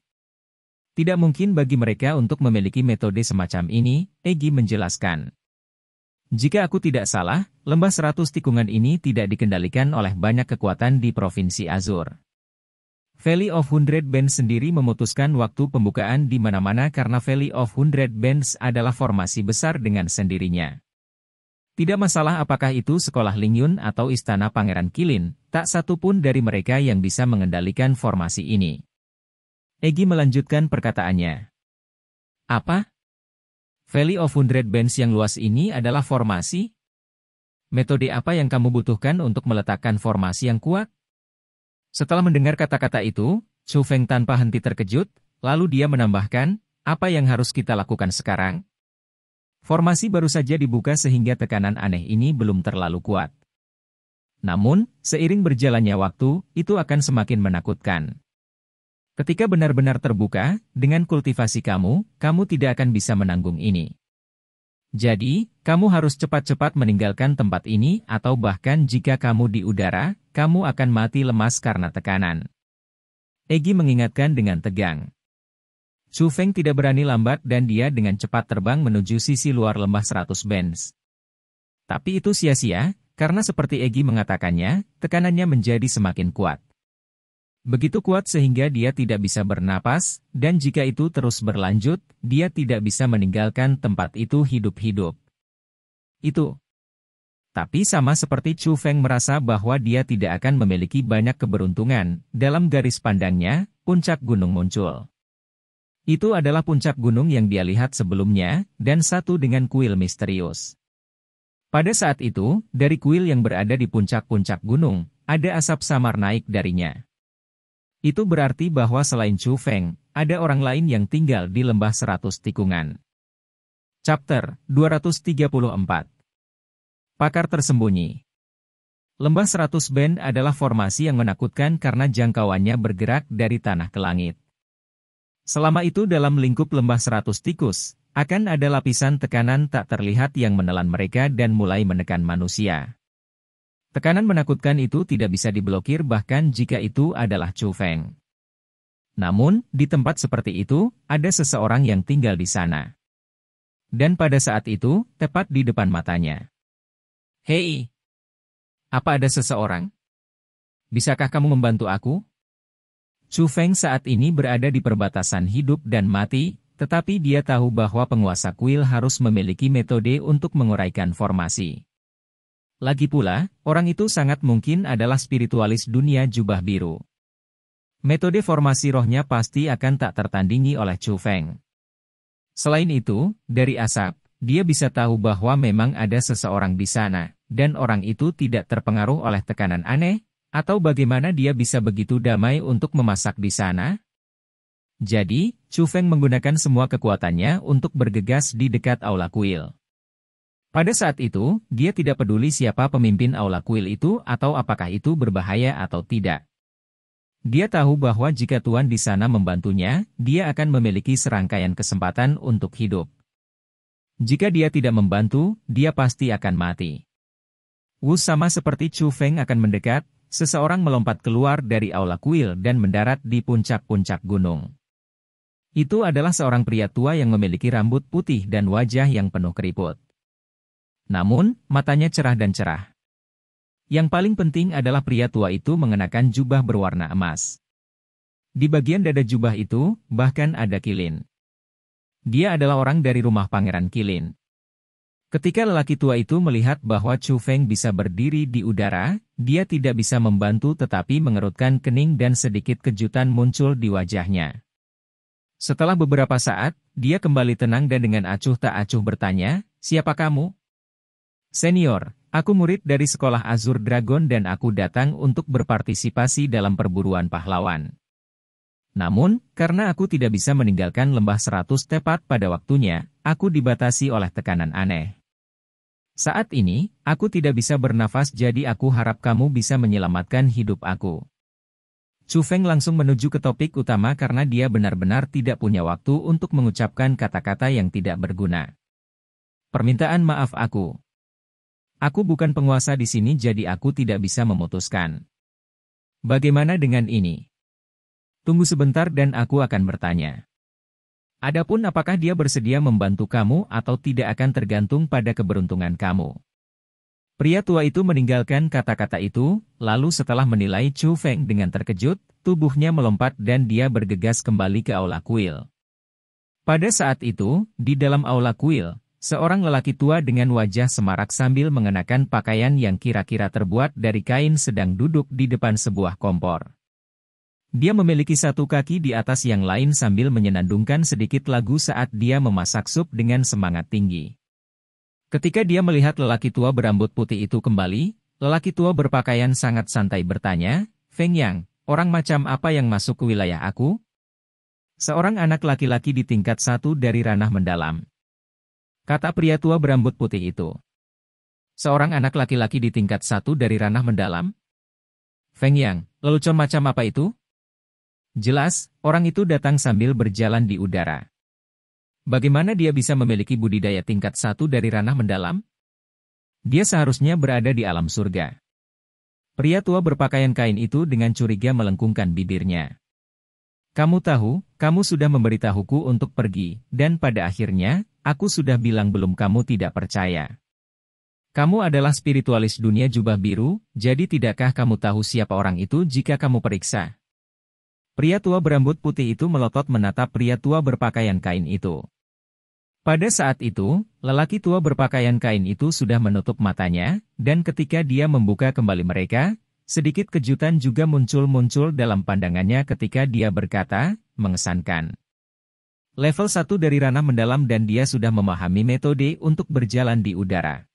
Tidak mungkin bagi mereka untuk memiliki metode semacam ini, Egi menjelaskan. Jika aku tidak salah, lembah 100 tikungan ini tidak dikendalikan oleh banyak kekuatan di Provinsi Azur. Valley of 100 Bends sendiri memutuskan waktu pembukaan di mana-mana karena Valley of 100 Bends adalah formasi besar dengan sendirinya. Tidak masalah apakah itu sekolah Lingyun atau istana Pangeran Qilin, tak satu pun dari mereka yang bisa mengendalikan formasi ini. Egi melanjutkan perkataannya. Apa? Valley of 100 Bends yang luas ini adalah formasi? Metode apa yang kamu butuhkan untuk meletakkan formasi yang kuat? Setelah mendengar kata-kata itu, Chu Feng tanpa henti terkejut, lalu dia menambahkan, apa yang harus kita lakukan sekarang? Formasi baru saja dibuka sehingga tekanan aneh ini belum terlalu kuat. Namun, seiring berjalannya waktu, itu akan semakin menakutkan. Ketika benar-benar terbuka, dengan kultivasi kamu tidak akan bisa menanggung ini. Jadi, kamu harus cepat-cepat meninggalkan tempat ini atau bahkan jika kamu di udara, kamu akan mati lemas karena tekanan. Egi mengingatkan dengan tegang. Chu Feng tidak berani lambat dan dia dengan cepat terbang menuju sisi luar lembah 100 bens. Tapi itu sia-sia, karena seperti Egi mengatakannya, tekanannya menjadi semakin kuat. Begitu kuat sehingga dia tidak bisa bernapas, dan jika itu terus berlanjut, dia tidak bisa meninggalkan tempat itu hidup-hidup. Itu. Tapi sama seperti Chu Feng merasa bahwa dia tidak akan memiliki banyak keberuntungan, dalam garis pandangnya, puncak gunung muncul. Itu adalah puncak gunung yang dia lihat sebelumnya, dan satu dengan kuil misterius. Pada saat itu, dari kuil yang berada di puncak-puncak gunung, ada asap samar naik darinya. Itu berarti bahwa selain Chu Feng, ada orang lain yang tinggal di lembah 100 tikungan. Chapter 234. Pakar tersembunyi. Lembah 100 ben adalah formasi yang menakutkan karena jangkauannya bergerak dari tanah ke langit. Selama itu dalam lingkup lembah 100 tikus, akan ada lapisan tekanan tak terlihat yang menelan mereka dan mulai menekan manusia. Tekanan menakutkan itu tidak bisa diblokir bahkan jika itu adalah Chu Feng. Namun, di tempat seperti itu, ada seseorang yang tinggal di sana. Dan pada saat itu, tepat di depan matanya. Hei! Apa ada seseorang? Bisakah kamu membantu aku? Chu Feng saat ini berada di perbatasan hidup dan mati, tetapi dia tahu bahwa penguasa kuil harus memiliki metode untuk menguraikan formasi. Lagi pula, orang itu sangat mungkin adalah spiritualis dunia jubah biru. Metode formasi rohnya pasti akan tak tertandingi oleh Chu Feng. Selain itu, dari asap, dia bisa tahu bahwa memang ada seseorang di sana, dan orang itu tidak terpengaruh oleh tekanan aneh, atau bagaimana dia bisa begitu damai untuk memasak di sana? Jadi, Chu Feng menggunakan semua kekuatannya untuk bergegas di dekat aula kuil. Pada saat itu, dia tidak peduli siapa pemimpin aula kuil itu atau apakah itu berbahaya atau tidak. Dia tahu bahwa jika Tuan di sana membantunya, dia akan memiliki serangkaian kesempatan untuk hidup. Jika dia tidak membantu, dia pasti akan mati. Wu sama seperti Chu Feng akan mendekat, seseorang melompat keluar dari aula kuil dan mendarat di puncak-puncak gunung. Itu adalah seorang pria tua yang memiliki rambut putih dan wajah yang penuh keriput. Namun, matanya cerah dan cerah. Yang paling penting adalah pria tua itu mengenakan jubah berwarna emas. Di bagian dada jubah itu, bahkan ada kilin. Dia adalah orang dari rumah Pangeran Kilin. Ketika lelaki tua itu melihat bahwa Chu Feng bisa berdiri di udara, dia tidak bisa membantu tetapi mengerutkan kening dan sedikit kejutan muncul di wajahnya. Setelah beberapa saat, dia kembali tenang dan dengan acuh tak acuh bertanya, "Siapa kamu?" "Senior, aku murid dari sekolah Azur Dragon dan aku datang untuk berpartisipasi dalam perburuan pahlawan. Namun, karena aku tidak bisa meninggalkan lembah 100 tepat pada waktunya, aku dibatasi oleh tekanan aneh. Saat ini, aku tidak bisa bernafas jadi aku harap kamu bisa menyelamatkan hidup aku." Chu Feng langsung menuju ke topik utama karena dia benar-benar tidak punya waktu untuk mengucapkan kata-kata yang tidak berguna. "Permintaan maaf aku. Aku bukan penguasa di sini jadi aku tidak bisa memutuskan. Bagaimana dengan ini? Tunggu sebentar dan aku akan bertanya. Adapun apakah dia bersedia membantu kamu atau tidak akan tergantung pada keberuntungan kamu." Pria tua itu meninggalkan kata-kata itu, lalu setelah menilai Chu Feng dengan terkejut, tubuhnya melompat dan dia bergegas kembali ke aula kuil. Pada saat itu, di dalam aula kuil, seorang lelaki tua dengan wajah semarak sambil mengenakan pakaian yang kira-kira terbuat dari kain sedang duduk di depan sebuah kompor. Dia memiliki satu kaki di atas yang lain sambil menyenandungkan sedikit lagu saat dia memasak sup dengan semangat tinggi. Ketika dia melihat lelaki tua berambut putih itu kembali, lelaki tua berpakaian sangat santai bertanya, "Feng Yang, orang macam apa yang masuk ke wilayah aku?" "Seorang anak laki-laki di tingkat 1 dari ranah mendalam," kata pria tua berambut putih itu. "Seorang anak laki-laki di tingkat 1 dari ranah mendalam? Feng Yang, lelucon macam apa itu?" Jelas, orang itu datang sambil berjalan di udara. Bagaimana dia bisa memiliki budidaya tingkat 1 dari ranah mendalam? Dia seharusnya berada di alam surga. Pria tua berpakaian kain itu dengan curiga melengkungkan bibirnya. Kamu tahu, kamu sudah memberitahuku untuk pergi, dan pada akhirnya, aku sudah bilang belum kamu tidak percaya. Kamu adalah spiritualis dunia jubah biru, jadi tidakkah kamu tahu siapa orang itu jika kamu periksa? Pria tua berambut putih itu melotot menatap pria tua berpakaian kain itu. Pada saat itu, lelaki tua berpakaian kain itu sudah menutup matanya, dan ketika dia membuka kembali mereka, sedikit kejutan juga muncul dalam pandangannya ketika dia berkata, mengesankan. Level 1 dari ranah mendalam dan dia sudah memahami metode untuk berjalan di udara.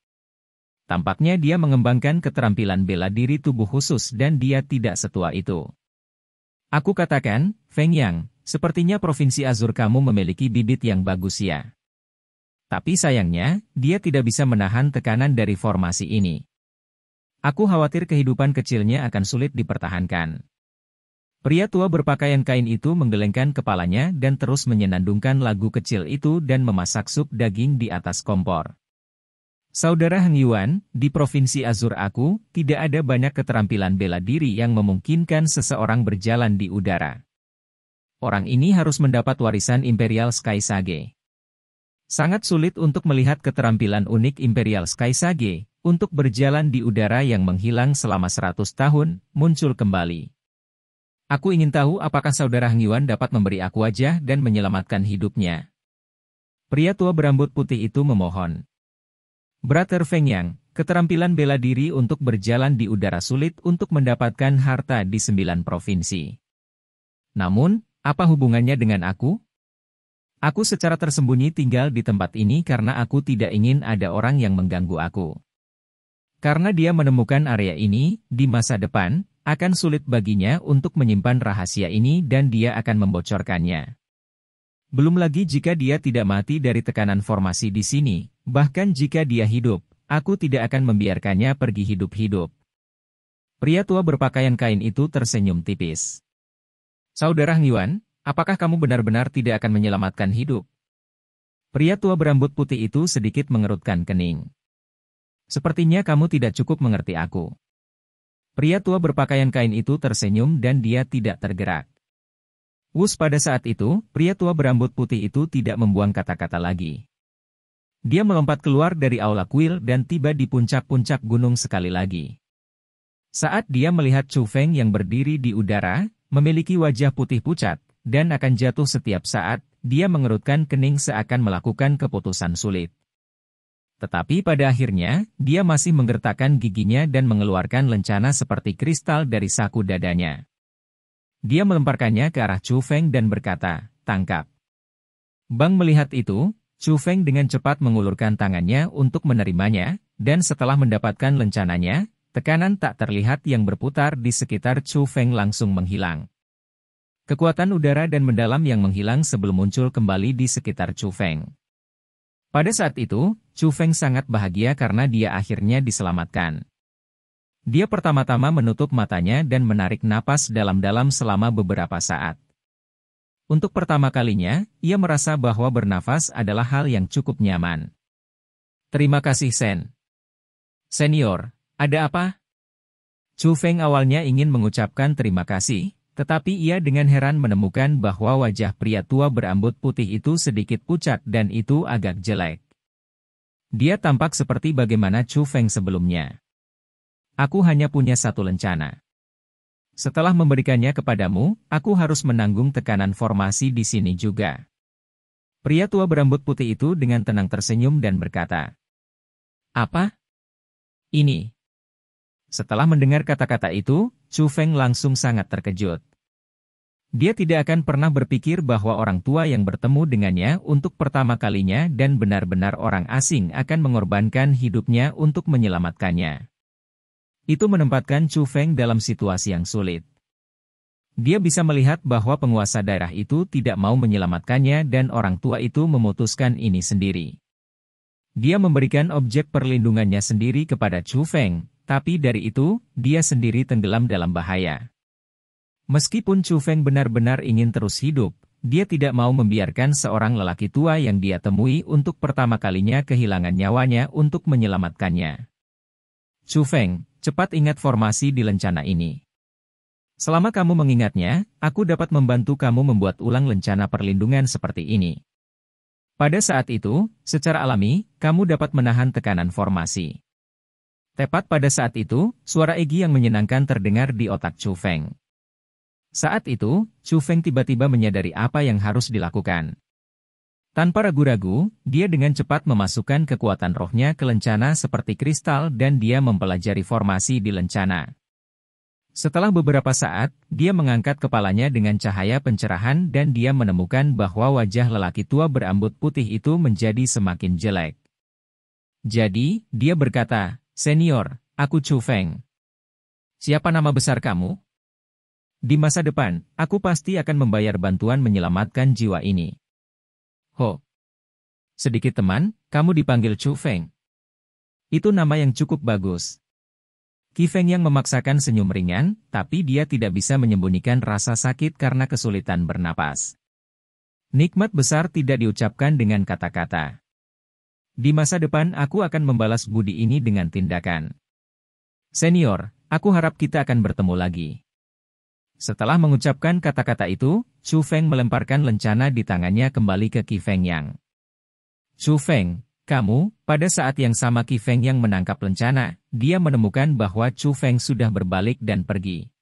Tampaknya dia mengembangkan keterampilan bela diri tubuh khusus dan dia tidak setua itu. Aku katakan, Feng Yang, sepertinya Provinsi Azur kamu memiliki bibit yang bagus ya. Tapi sayangnya, dia tidak bisa menahan tekanan dari formasi ini. Aku khawatir kehidupan kecilnya akan sulit dipertahankan. Pria tua berpakaian kain itu menggelengkan kepalanya dan terus menyenandungkan lagu kecil itu dan memasak sup daging di atas kompor. Saudara Heng Yuan, di Provinsi Azur aku, tidak ada banyak keterampilan bela diri yang memungkinkan seseorang berjalan di udara. Orang ini harus mendapat warisan Imperial Sky Sage. Sangat sulit untuk melihat keterampilan unik Imperial Sky Sage, untuk berjalan di udara yang menghilang selama 100 tahun, muncul kembali. Aku ingin tahu apakah saudara Heng Yuan dapat memberi aku wajah dan menyelamatkan hidupnya. Pria tua berambut putih itu memohon. Brother Feng Yang, keterampilan bela diri untuk berjalan di udara sulit untuk mendapatkan harta di 9 provinsi. Namun, apa hubungannya dengan aku? Aku secara tersembunyi tinggal di tempat ini karena aku tidak ingin ada orang yang mengganggu aku. Karena dia menemukan area ini, di masa depan, akan sulit baginya untuk menyimpan rahasia ini dan dia akan membocorkannya. Belum lagi jika dia tidak mati dari tekanan formasi di sini, bahkan jika dia hidup, aku tidak akan membiarkannya pergi hidup-hidup. Pria tua berpakaian kain itu tersenyum tipis. Saudara Heng Yuan, apakah kamu benar-benar tidak akan menyelamatkan hidup? Pria tua berambut putih itu sedikit mengerutkan kening. Sepertinya kamu tidak cukup mengerti aku. Pria tua berpakaian kain itu tersenyum dan dia tidak tergerak. Wus pada saat itu, pria tua berambut putih itu tidak membuang kata-kata lagi. Dia melompat keluar dari aula kuil dan tiba di puncak-puncak gunung sekali lagi. Saat dia melihat Chu Feng yang berdiri di udara, memiliki wajah putih pucat, dan akan jatuh setiap saat, dia mengerutkan kening seakan melakukan keputusan sulit. Tetapi pada akhirnya, dia masih menggertakkan giginya dan mengeluarkan lencana seperti kristal dari saku dadanya. Dia melemparkannya ke arah Chu Feng dan berkata, tangkap. Bang melihat itu, Chu Feng dengan cepat mengulurkan tangannya untuk menerimanya, dan setelah mendapatkan lencananya, tekanan tak terlihat yang berputar di sekitar Chu Feng langsung menghilang. Kekuatan udara dan mendalam yang menghilang sebelum muncul kembali di sekitar Chu Feng. Pada saat itu, Chu Feng sangat bahagia karena dia akhirnya diselamatkan. Dia pertama-tama menutup matanya dan menarik napas dalam-dalam selama beberapa saat. Untuk pertama kalinya, ia merasa bahwa bernafas adalah hal yang cukup nyaman. Terima kasih Sen. Senior, ada apa? Chu Feng awalnya ingin mengucapkan terima kasih, tetapi ia dengan heran menemukan bahwa wajah pria tua berambut putih itu sedikit pucat dan itu agak jelek. Dia tampak seperti bagaimana Chu Feng sebelumnya. Aku hanya punya satu lencana. Setelah memberikannya kepadamu, aku harus menanggung tekanan formasi di sini juga. Pria tua berambut putih itu dengan tenang tersenyum dan berkata, apa? Ini. Setelah mendengar kata-kata itu, Chu Feng langsung sangat terkejut. Dia tidak akan pernah berpikir bahwa orang tua yang bertemu dengannya untuk pertama kalinya dan benar-benar orang asing akan mengorbankan hidupnya untuk menyelamatkannya. Itu menempatkan Chu Feng dalam situasi yang sulit. Dia bisa melihat bahwa penguasa daerah itu tidak mau menyelamatkannya dan orang tua itu memutuskan ini sendiri. Dia memberikan objek perlindungannya sendiri kepada Chu Feng. Tapi dari itu, dia sendiri tenggelam dalam bahaya. Meskipun Chu Feng benar-benar ingin terus hidup, dia tidak mau membiarkan seorang lelaki tua yang dia temui untuk pertama kalinya kehilangan nyawanya untuk menyelamatkannya. Chu Feng, cepat ingat formasi di lencana ini. Selama kamu mengingatnya, aku dapat membantu kamu membuat ulang lencana perlindungan seperti ini. Pada saat itu, secara alami, kamu dapat menahan tekanan formasi. Tepat pada saat itu, suara Egi yang menyenangkan terdengar di otak Chu Feng. Saat itu, Chu Feng tiba-tiba menyadari apa yang harus dilakukan. Tanpa ragu-ragu, dia dengan cepat memasukkan kekuatan rohnya ke lencana seperti kristal dan dia mempelajari formasi di lencana. Setelah beberapa saat, dia mengangkat kepalanya dengan cahaya pencerahan dan dia menemukan bahwa wajah lelaki tua berambut putih itu menjadi semakin jelek. Jadi, dia berkata, "Senior, aku Chu Feng. Siapa nama besar kamu? Di masa depan, aku pasti akan membayar bantuan menyelamatkan jiwa ini." "Ho. Sedikit teman, kamu dipanggil Chu Feng. Itu nama yang cukup bagus." Qi Feng yang memaksakan senyum ringan, tapi dia tidak bisa menyembunyikan rasa sakit karena kesulitan bernapas. Nikmat besar tidak diucapkan dengan kata-kata. Di masa depan aku akan membalas budi ini dengan tindakan. Senior, aku harap kita akan bertemu lagi. Setelah mengucapkan kata-kata itu, Chu Feng melemparkan lencana di tangannya kembali ke Qi Feng Yang. "Chu Feng, kamu," pada saat yang sama Qi Feng Yang menangkap lencana, dia menemukan bahwa Chu Feng sudah berbalik dan pergi.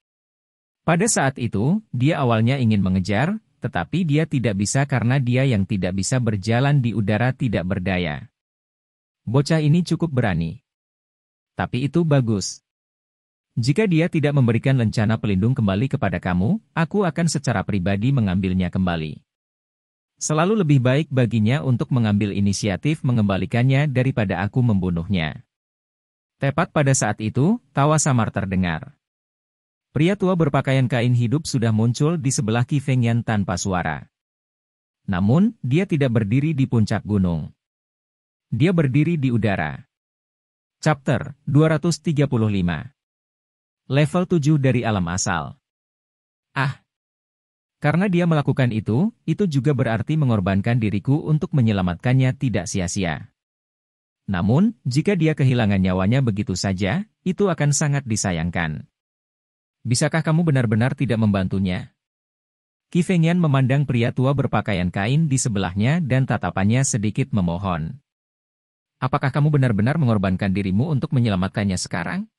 Pada saat itu, dia awalnya ingin mengejar, tetapi dia tidak bisa karena dia yang tidak bisa berjalan di udara tidak berdaya. Bocah ini cukup berani. Tapi itu bagus. Jika dia tidak memberikan lencana pelindung kembali kepada kamu, aku akan secara pribadi mengambilnya kembali. Selalu lebih baik baginya untuk mengambil inisiatif mengembalikannya daripada aku membunuhnya. Tepat pada saat itu, tawa samar terdengar. Pria tua berpakaian kain hidup sudah muncul di sebelah Qi Feng Yan tanpa suara. Namun, dia tidak berdiri di puncak gunung. Dia berdiri di udara. Chapter 235. Level 7 dari alam asal. Karena dia melakukan itu juga berarti mengorbankan diriku untuk menyelamatkannya tidak sia-sia. Namun, jika dia kehilangan nyawanya begitu saja, itu akan sangat disayangkan. Bisakah kamu benar-benar tidak membantunya? Qi Feng Yan memandang pria tua berpakaian kain di sebelahnya dan tatapannya sedikit memohon. Apakah kamu benar-benar mengorbankan dirimu untuk menyelamatkannya sekarang?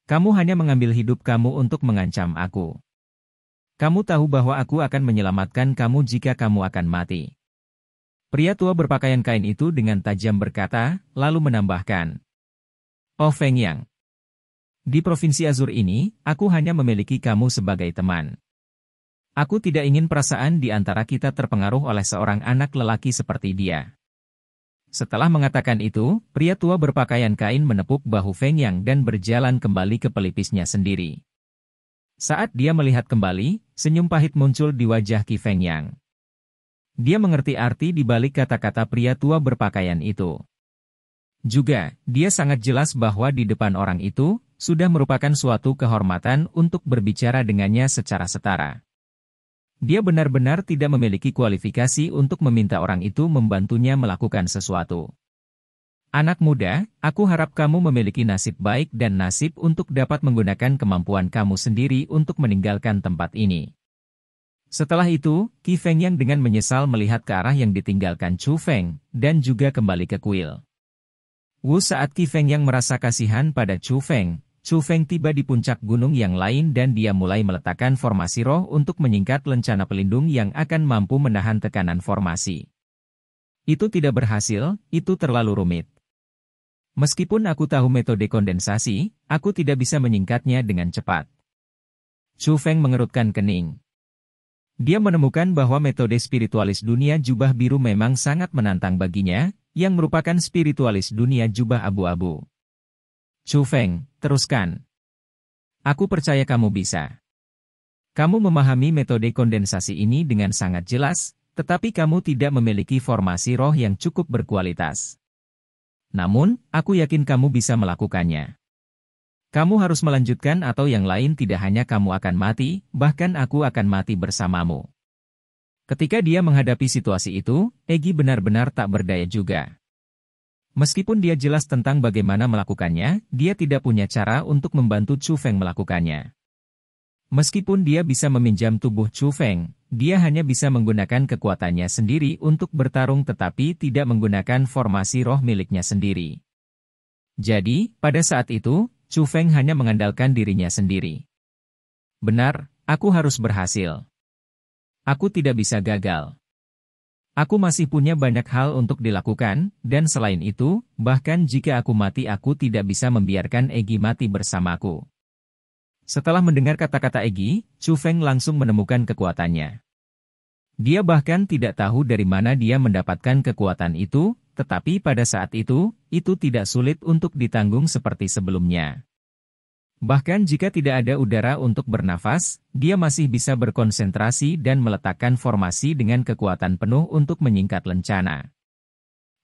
Kamu hanya mengambil hidup kamu untuk mengancam aku. Kamu tahu bahwa aku akan menyelamatkan kamu jika kamu akan mati. Pria tua berpakaian kain itu dengan tajam berkata, lalu menambahkan. Oh Feng Yang. Di Provinsi Azur ini, aku hanya memiliki kamu sebagai teman. Aku tidak ingin perasaan di antara kita terpengaruh oleh seorang anak lelaki seperti dia. Setelah mengatakan itu, pria tua berpakaian kain menepuk bahu Feng Yang dan berjalan kembali ke pelipisnya sendiri. Saat dia melihat kembali, senyum pahit muncul di wajah Qi Feng Yang. Dia mengerti arti di balik kata-kata pria tua berpakaian itu. Juga, dia sangat jelas bahwa di depan orang itu, sudah merupakan suatu kehormatan untuk berbicara dengannya secara setara. Dia benar-benar tidak memiliki kualifikasi untuk meminta orang itu membantunya melakukan sesuatu. Anak muda, aku harap kamu memiliki nasib baik dan nasib untuk dapat menggunakan kemampuan kamu sendiri untuk meninggalkan tempat ini. Setelah itu, Qi Feng Yang dengan menyesal melihat ke arah yang ditinggalkan Chu Feng, dan juga kembali ke kuil. Saat Qi Feng Yang merasa kasihan pada Chu Feng tiba di puncak gunung yang lain dan dia mulai meletakkan formasi roh untuk menyingkat lencana pelindung yang akan mampu menahan tekanan formasi. Itu tidak berhasil, itu terlalu rumit. Meskipun aku tahu metode kondensasi, aku tidak bisa menyingkatnya dengan cepat. Chu Feng mengerutkan kening. Dia menemukan bahwa metode spiritualis dunia jubah biru memang sangat menantang baginya, yang merupakan spiritualis dunia jubah abu-abu. Chu Feng, teruskan. Aku percaya kamu bisa. Kamu memahami metode kondensasi ini dengan sangat jelas, tetapi kamu tidak memiliki formasi roh yang cukup berkualitas. Namun, aku yakin kamu bisa melakukannya. Kamu harus melanjutkan atau yang lain tidak hanya kamu akan mati, bahkan aku akan mati bersamamu. Ketika dia menghadapi situasi itu, Egi benar-benar tak berdaya juga. Meskipun dia jelas tentang bagaimana melakukannya, dia tidak punya cara untuk membantu Chu Feng melakukannya. Meskipun dia bisa meminjam tubuh Chu Feng, dia hanya bisa menggunakan kekuatannya sendiri untuk bertarung tetapi tidak menggunakan formasi roh miliknya sendiri. Jadi, pada saat itu, Chu Feng hanya mengandalkan dirinya sendiri. Benar, aku harus berhasil. Aku tidak bisa gagal. Aku masih punya banyak hal untuk dilakukan, dan selain itu, bahkan jika aku mati aku tidak bisa membiarkan Egi mati bersamaku. Setelah mendengar kata-kata Egi, Chu Feng langsung menemukan kekuatannya. Dia bahkan tidak tahu dari mana dia mendapatkan kekuatan itu, tetapi pada saat itu tidak sulit untuk ditanggung seperti sebelumnya. Bahkan jika tidak ada udara untuk bernafas, dia masih bisa berkonsentrasi dan meletakkan formasi dengan kekuatan penuh untuk menyingkat lencana.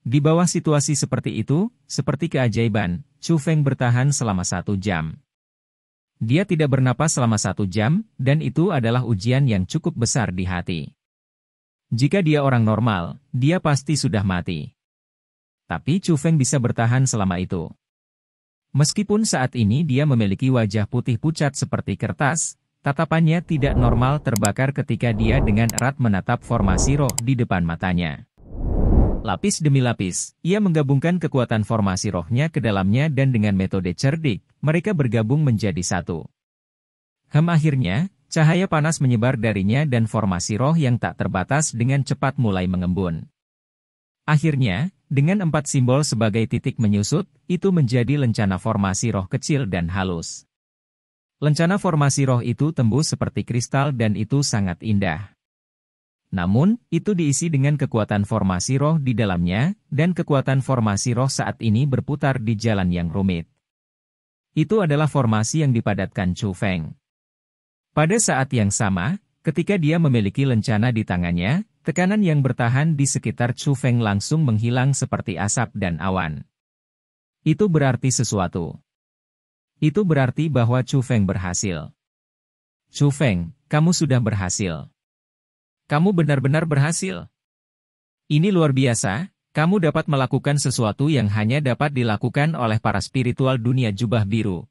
Di bawah situasi seperti itu, seperti keajaiban, Chu Feng bertahan selama 1 jam. Dia tidak bernapas selama 1 jam, dan itu adalah ujian yang cukup besar di hati. Jika dia orang normal, dia pasti sudah mati. Tapi Chu Feng bisa bertahan selama itu. Meskipun saat ini dia memiliki wajah putih pucat seperti kertas, tatapannya tidak normal terbakar ketika dia dengan erat menatap formasi roh di depan matanya. Lapis demi lapis, ia menggabungkan kekuatan formasi rohnya ke dalamnya dan dengan metode cerdik, mereka bergabung menjadi satu. Akhirnya, cahaya panas menyebar darinya dan formasi roh yang tak terbatas dengan cepat mulai mengembun. Akhirnya, dengan 4 simbol sebagai titik menyusut, itu menjadi lencana formasi roh kecil dan halus. Lencana formasi roh itu tembus seperti kristal dan itu sangat indah. Namun, itu diisi dengan kekuatan formasi roh di dalamnya, dan kekuatan formasi roh saat ini berputar di jalan yang rumit. Itu adalah formasi yang dipadatkan Chu Feng. Pada saat yang sama, ketika dia memiliki lencana di tangannya, tekanan yang bertahan di sekitar Chu Feng langsung menghilang seperti asap dan awan. Itu berarti sesuatu. Itu berarti bahwa Chu Feng berhasil. Chu Feng, kamu sudah berhasil. Kamu benar-benar berhasil. Ini luar biasa, kamu dapat melakukan sesuatu yang hanya dapat dilakukan oleh para spiritual dunia jubah biru.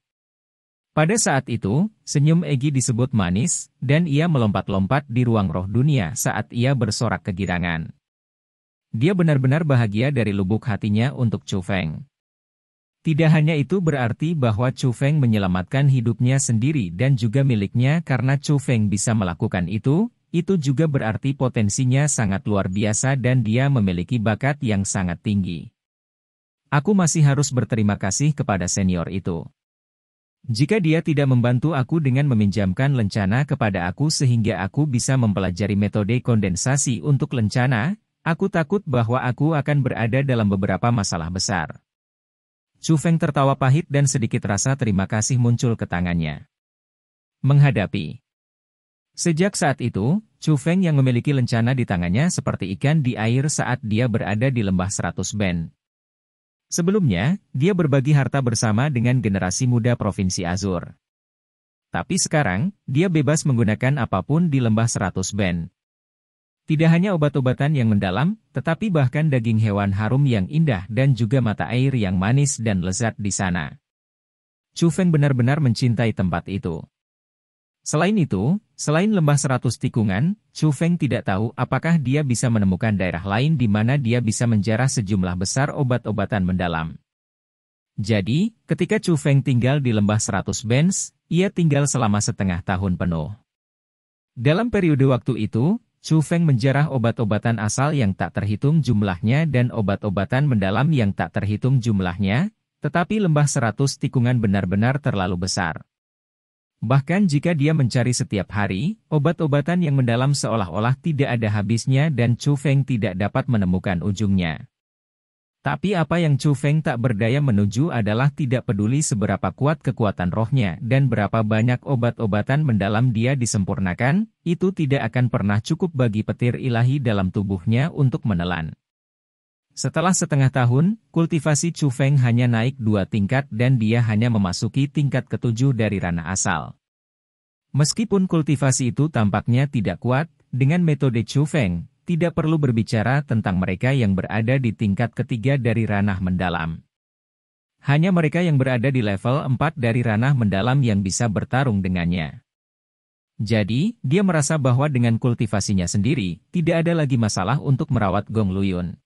Pada saat itu, senyum Egi disebut manis, dan ia melompat-lompat di ruang roh dunia saat ia bersorak kegirangan. Dia benar-benar bahagia dari lubuk hatinya untuk Chu Feng. Tidak hanya itu berarti bahwa Chu Feng menyelamatkan hidupnya sendiri dan juga miliknya karena Chu Feng bisa melakukan itu juga berarti potensinya sangat luar biasa dan dia memiliki bakat yang sangat tinggi. Aku masih harus berterima kasih kepada senior itu. Jika dia tidak membantu aku dengan meminjamkan lencana kepada aku sehingga aku bisa mempelajari metode kondensasi untuk lencana, aku takut bahwa aku akan berada dalam beberapa masalah besar. Chu Feng tertawa pahit dan sedikit rasa terima kasih muncul ke tangannya. Menghadapi. Sejak saat itu, Chu Feng yang memiliki lencana di tangannya seperti ikan di air saat dia berada di lembah 100 Ben. Sebelumnya, dia berbagi harta bersama dengan generasi muda Provinsi Azur. Tapi sekarang, dia bebas menggunakan apapun di lembah 100 Ben. Tidak hanya obat-obatan yang mendalam, tetapi bahkan daging hewan harum yang indah dan juga mata air yang manis dan lezat di sana. Chu Feng benar-benar mencintai tempat itu. Selain itu, selain lembah 100 tikungan, Chu Feng tidak tahu apakah dia bisa menemukan daerah lain di mana dia bisa menjarah sejumlah besar obat-obatan mendalam. Jadi, ketika Chu Feng tinggal di lembah 100 Bens, ia tinggal selama setengah tahun penuh. Dalam periode waktu itu, Chu Feng menjarah obat-obatan asal yang tak terhitung jumlahnya dan obat-obatan mendalam yang tak terhitung jumlahnya, tetapi lembah 100 tikungan benar-benar terlalu besar. Bahkan jika dia mencari setiap hari, obat-obatan yang mendalam seolah-olah tidak ada habisnya dan Chu Feng tidak dapat menemukan ujungnya. Tapi apa yang Chu Feng tak berdaya menuju adalah tidak peduli seberapa kuat kekuatan rohnya dan berapa banyak obat-obatan mendalam dia disempurnakan, itu tidak akan pernah cukup bagi petir ilahi dalam tubuhnya untuk menelan. Setelah setengah tahun, kultivasi Chu Feng hanya naik 2 tingkat dan dia hanya memasuki tingkat ke-7 dari ranah asal. Meskipun kultivasi itu tampaknya tidak kuat, dengan metode Chu Feng, tidak perlu berbicara tentang mereka yang berada di tingkat ketiga dari ranah mendalam. Hanya mereka yang berada di level 4 dari ranah mendalam yang bisa bertarung dengannya. Jadi, dia merasa bahwa dengan kultivasinya sendiri, tidak ada lagi masalah untuk merawat Gong Luyun.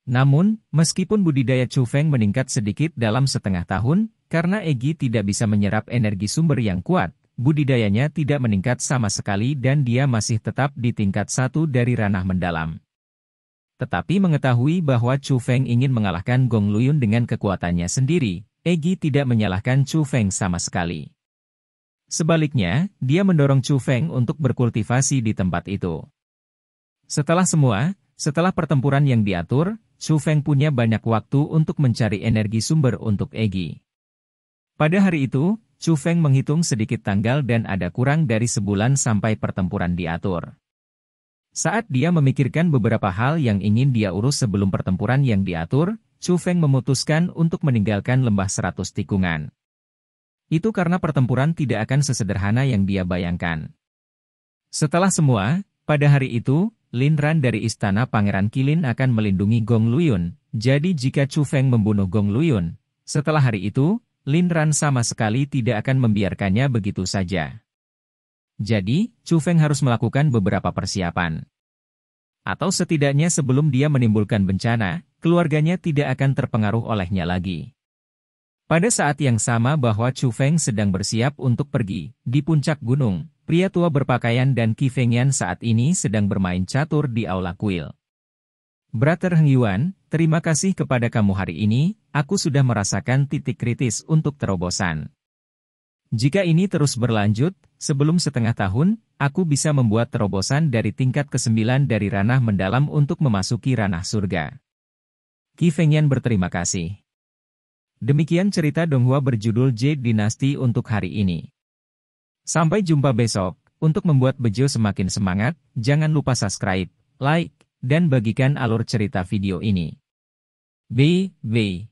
Namun, meskipun budidaya Chu Feng meningkat sedikit dalam setengah tahun, karena Egi tidak bisa menyerap energi sumber yang kuat, budidayanya tidak meningkat sama sekali dan dia masih tetap di tingkat 1 dari ranah mendalam. Tetapi mengetahui bahwa Chu Feng ingin mengalahkan Gong Luyun dengan kekuatannya sendiri, Egi tidak menyalahkan Chu Feng sama sekali. Sebaliknya, dia mendorong Chu Feng untuk berkultivasi di tempat itu. Setelah pertempuran yang diatur, Chu Feng punya banyak waktu untuk mencari energi sumber untuk Egi. Pada hari itu, Chu Feng menghitung sedikit tanggal dan ada kurang dari sebulan sampai pertempuran diatur. Saat dia memikirkan beberapa hal yang ingin dia urus sebelum pertempuran yang diatur, Chu Feng memutuskan untuk meninggalkan lembah 100 tikungan. Itu karena pertempuran tidak akan sesederhana yang dia bayangkan. Setelah semua, pada hari itu, Lin Ran dari Istana Pangeran Qilin akan melindungi Gong Luyun, jadi jika Chu Feng membunuh Gong Luyun, setelah hari itu, Lin Ran sama sekali tidak akan membiarkannya begitu saja. Jadi, Chu Feng harus melakukan beberapa persiapan. Atau setidaknya sebelum dia menimbulkan bencana, keluarganya tidak akan terpengaruh olehnya lagi. Pada saat yang sama bahwa Chu Feng sedang bersiap untuk pergi, di puncak gunung, pria tua berpakaian dan Qi Fengyan saat ini sedang bermain catur di aula kuil. Brother Heng Yuan, terima kasih kepada kamu hari ini, aku sudah merasakan titik kritis untuk terobosan. Jika ini terus berlanjut, sebelum setengah tahun, aku bisa membuat terobosan dari tingkat ke-9 dari ranah mendalam untuk memasuki ranah surga. Qi Fengyan berterima kasih. Demikian cerita Donghua berjudul Jade Dynasty untuk hari ini. Sampai jumpa besok. Untuk membuat Bejo semakin semangat, jangan lupa subscribe, like, dan bagikan alur cerita video ini. Bye.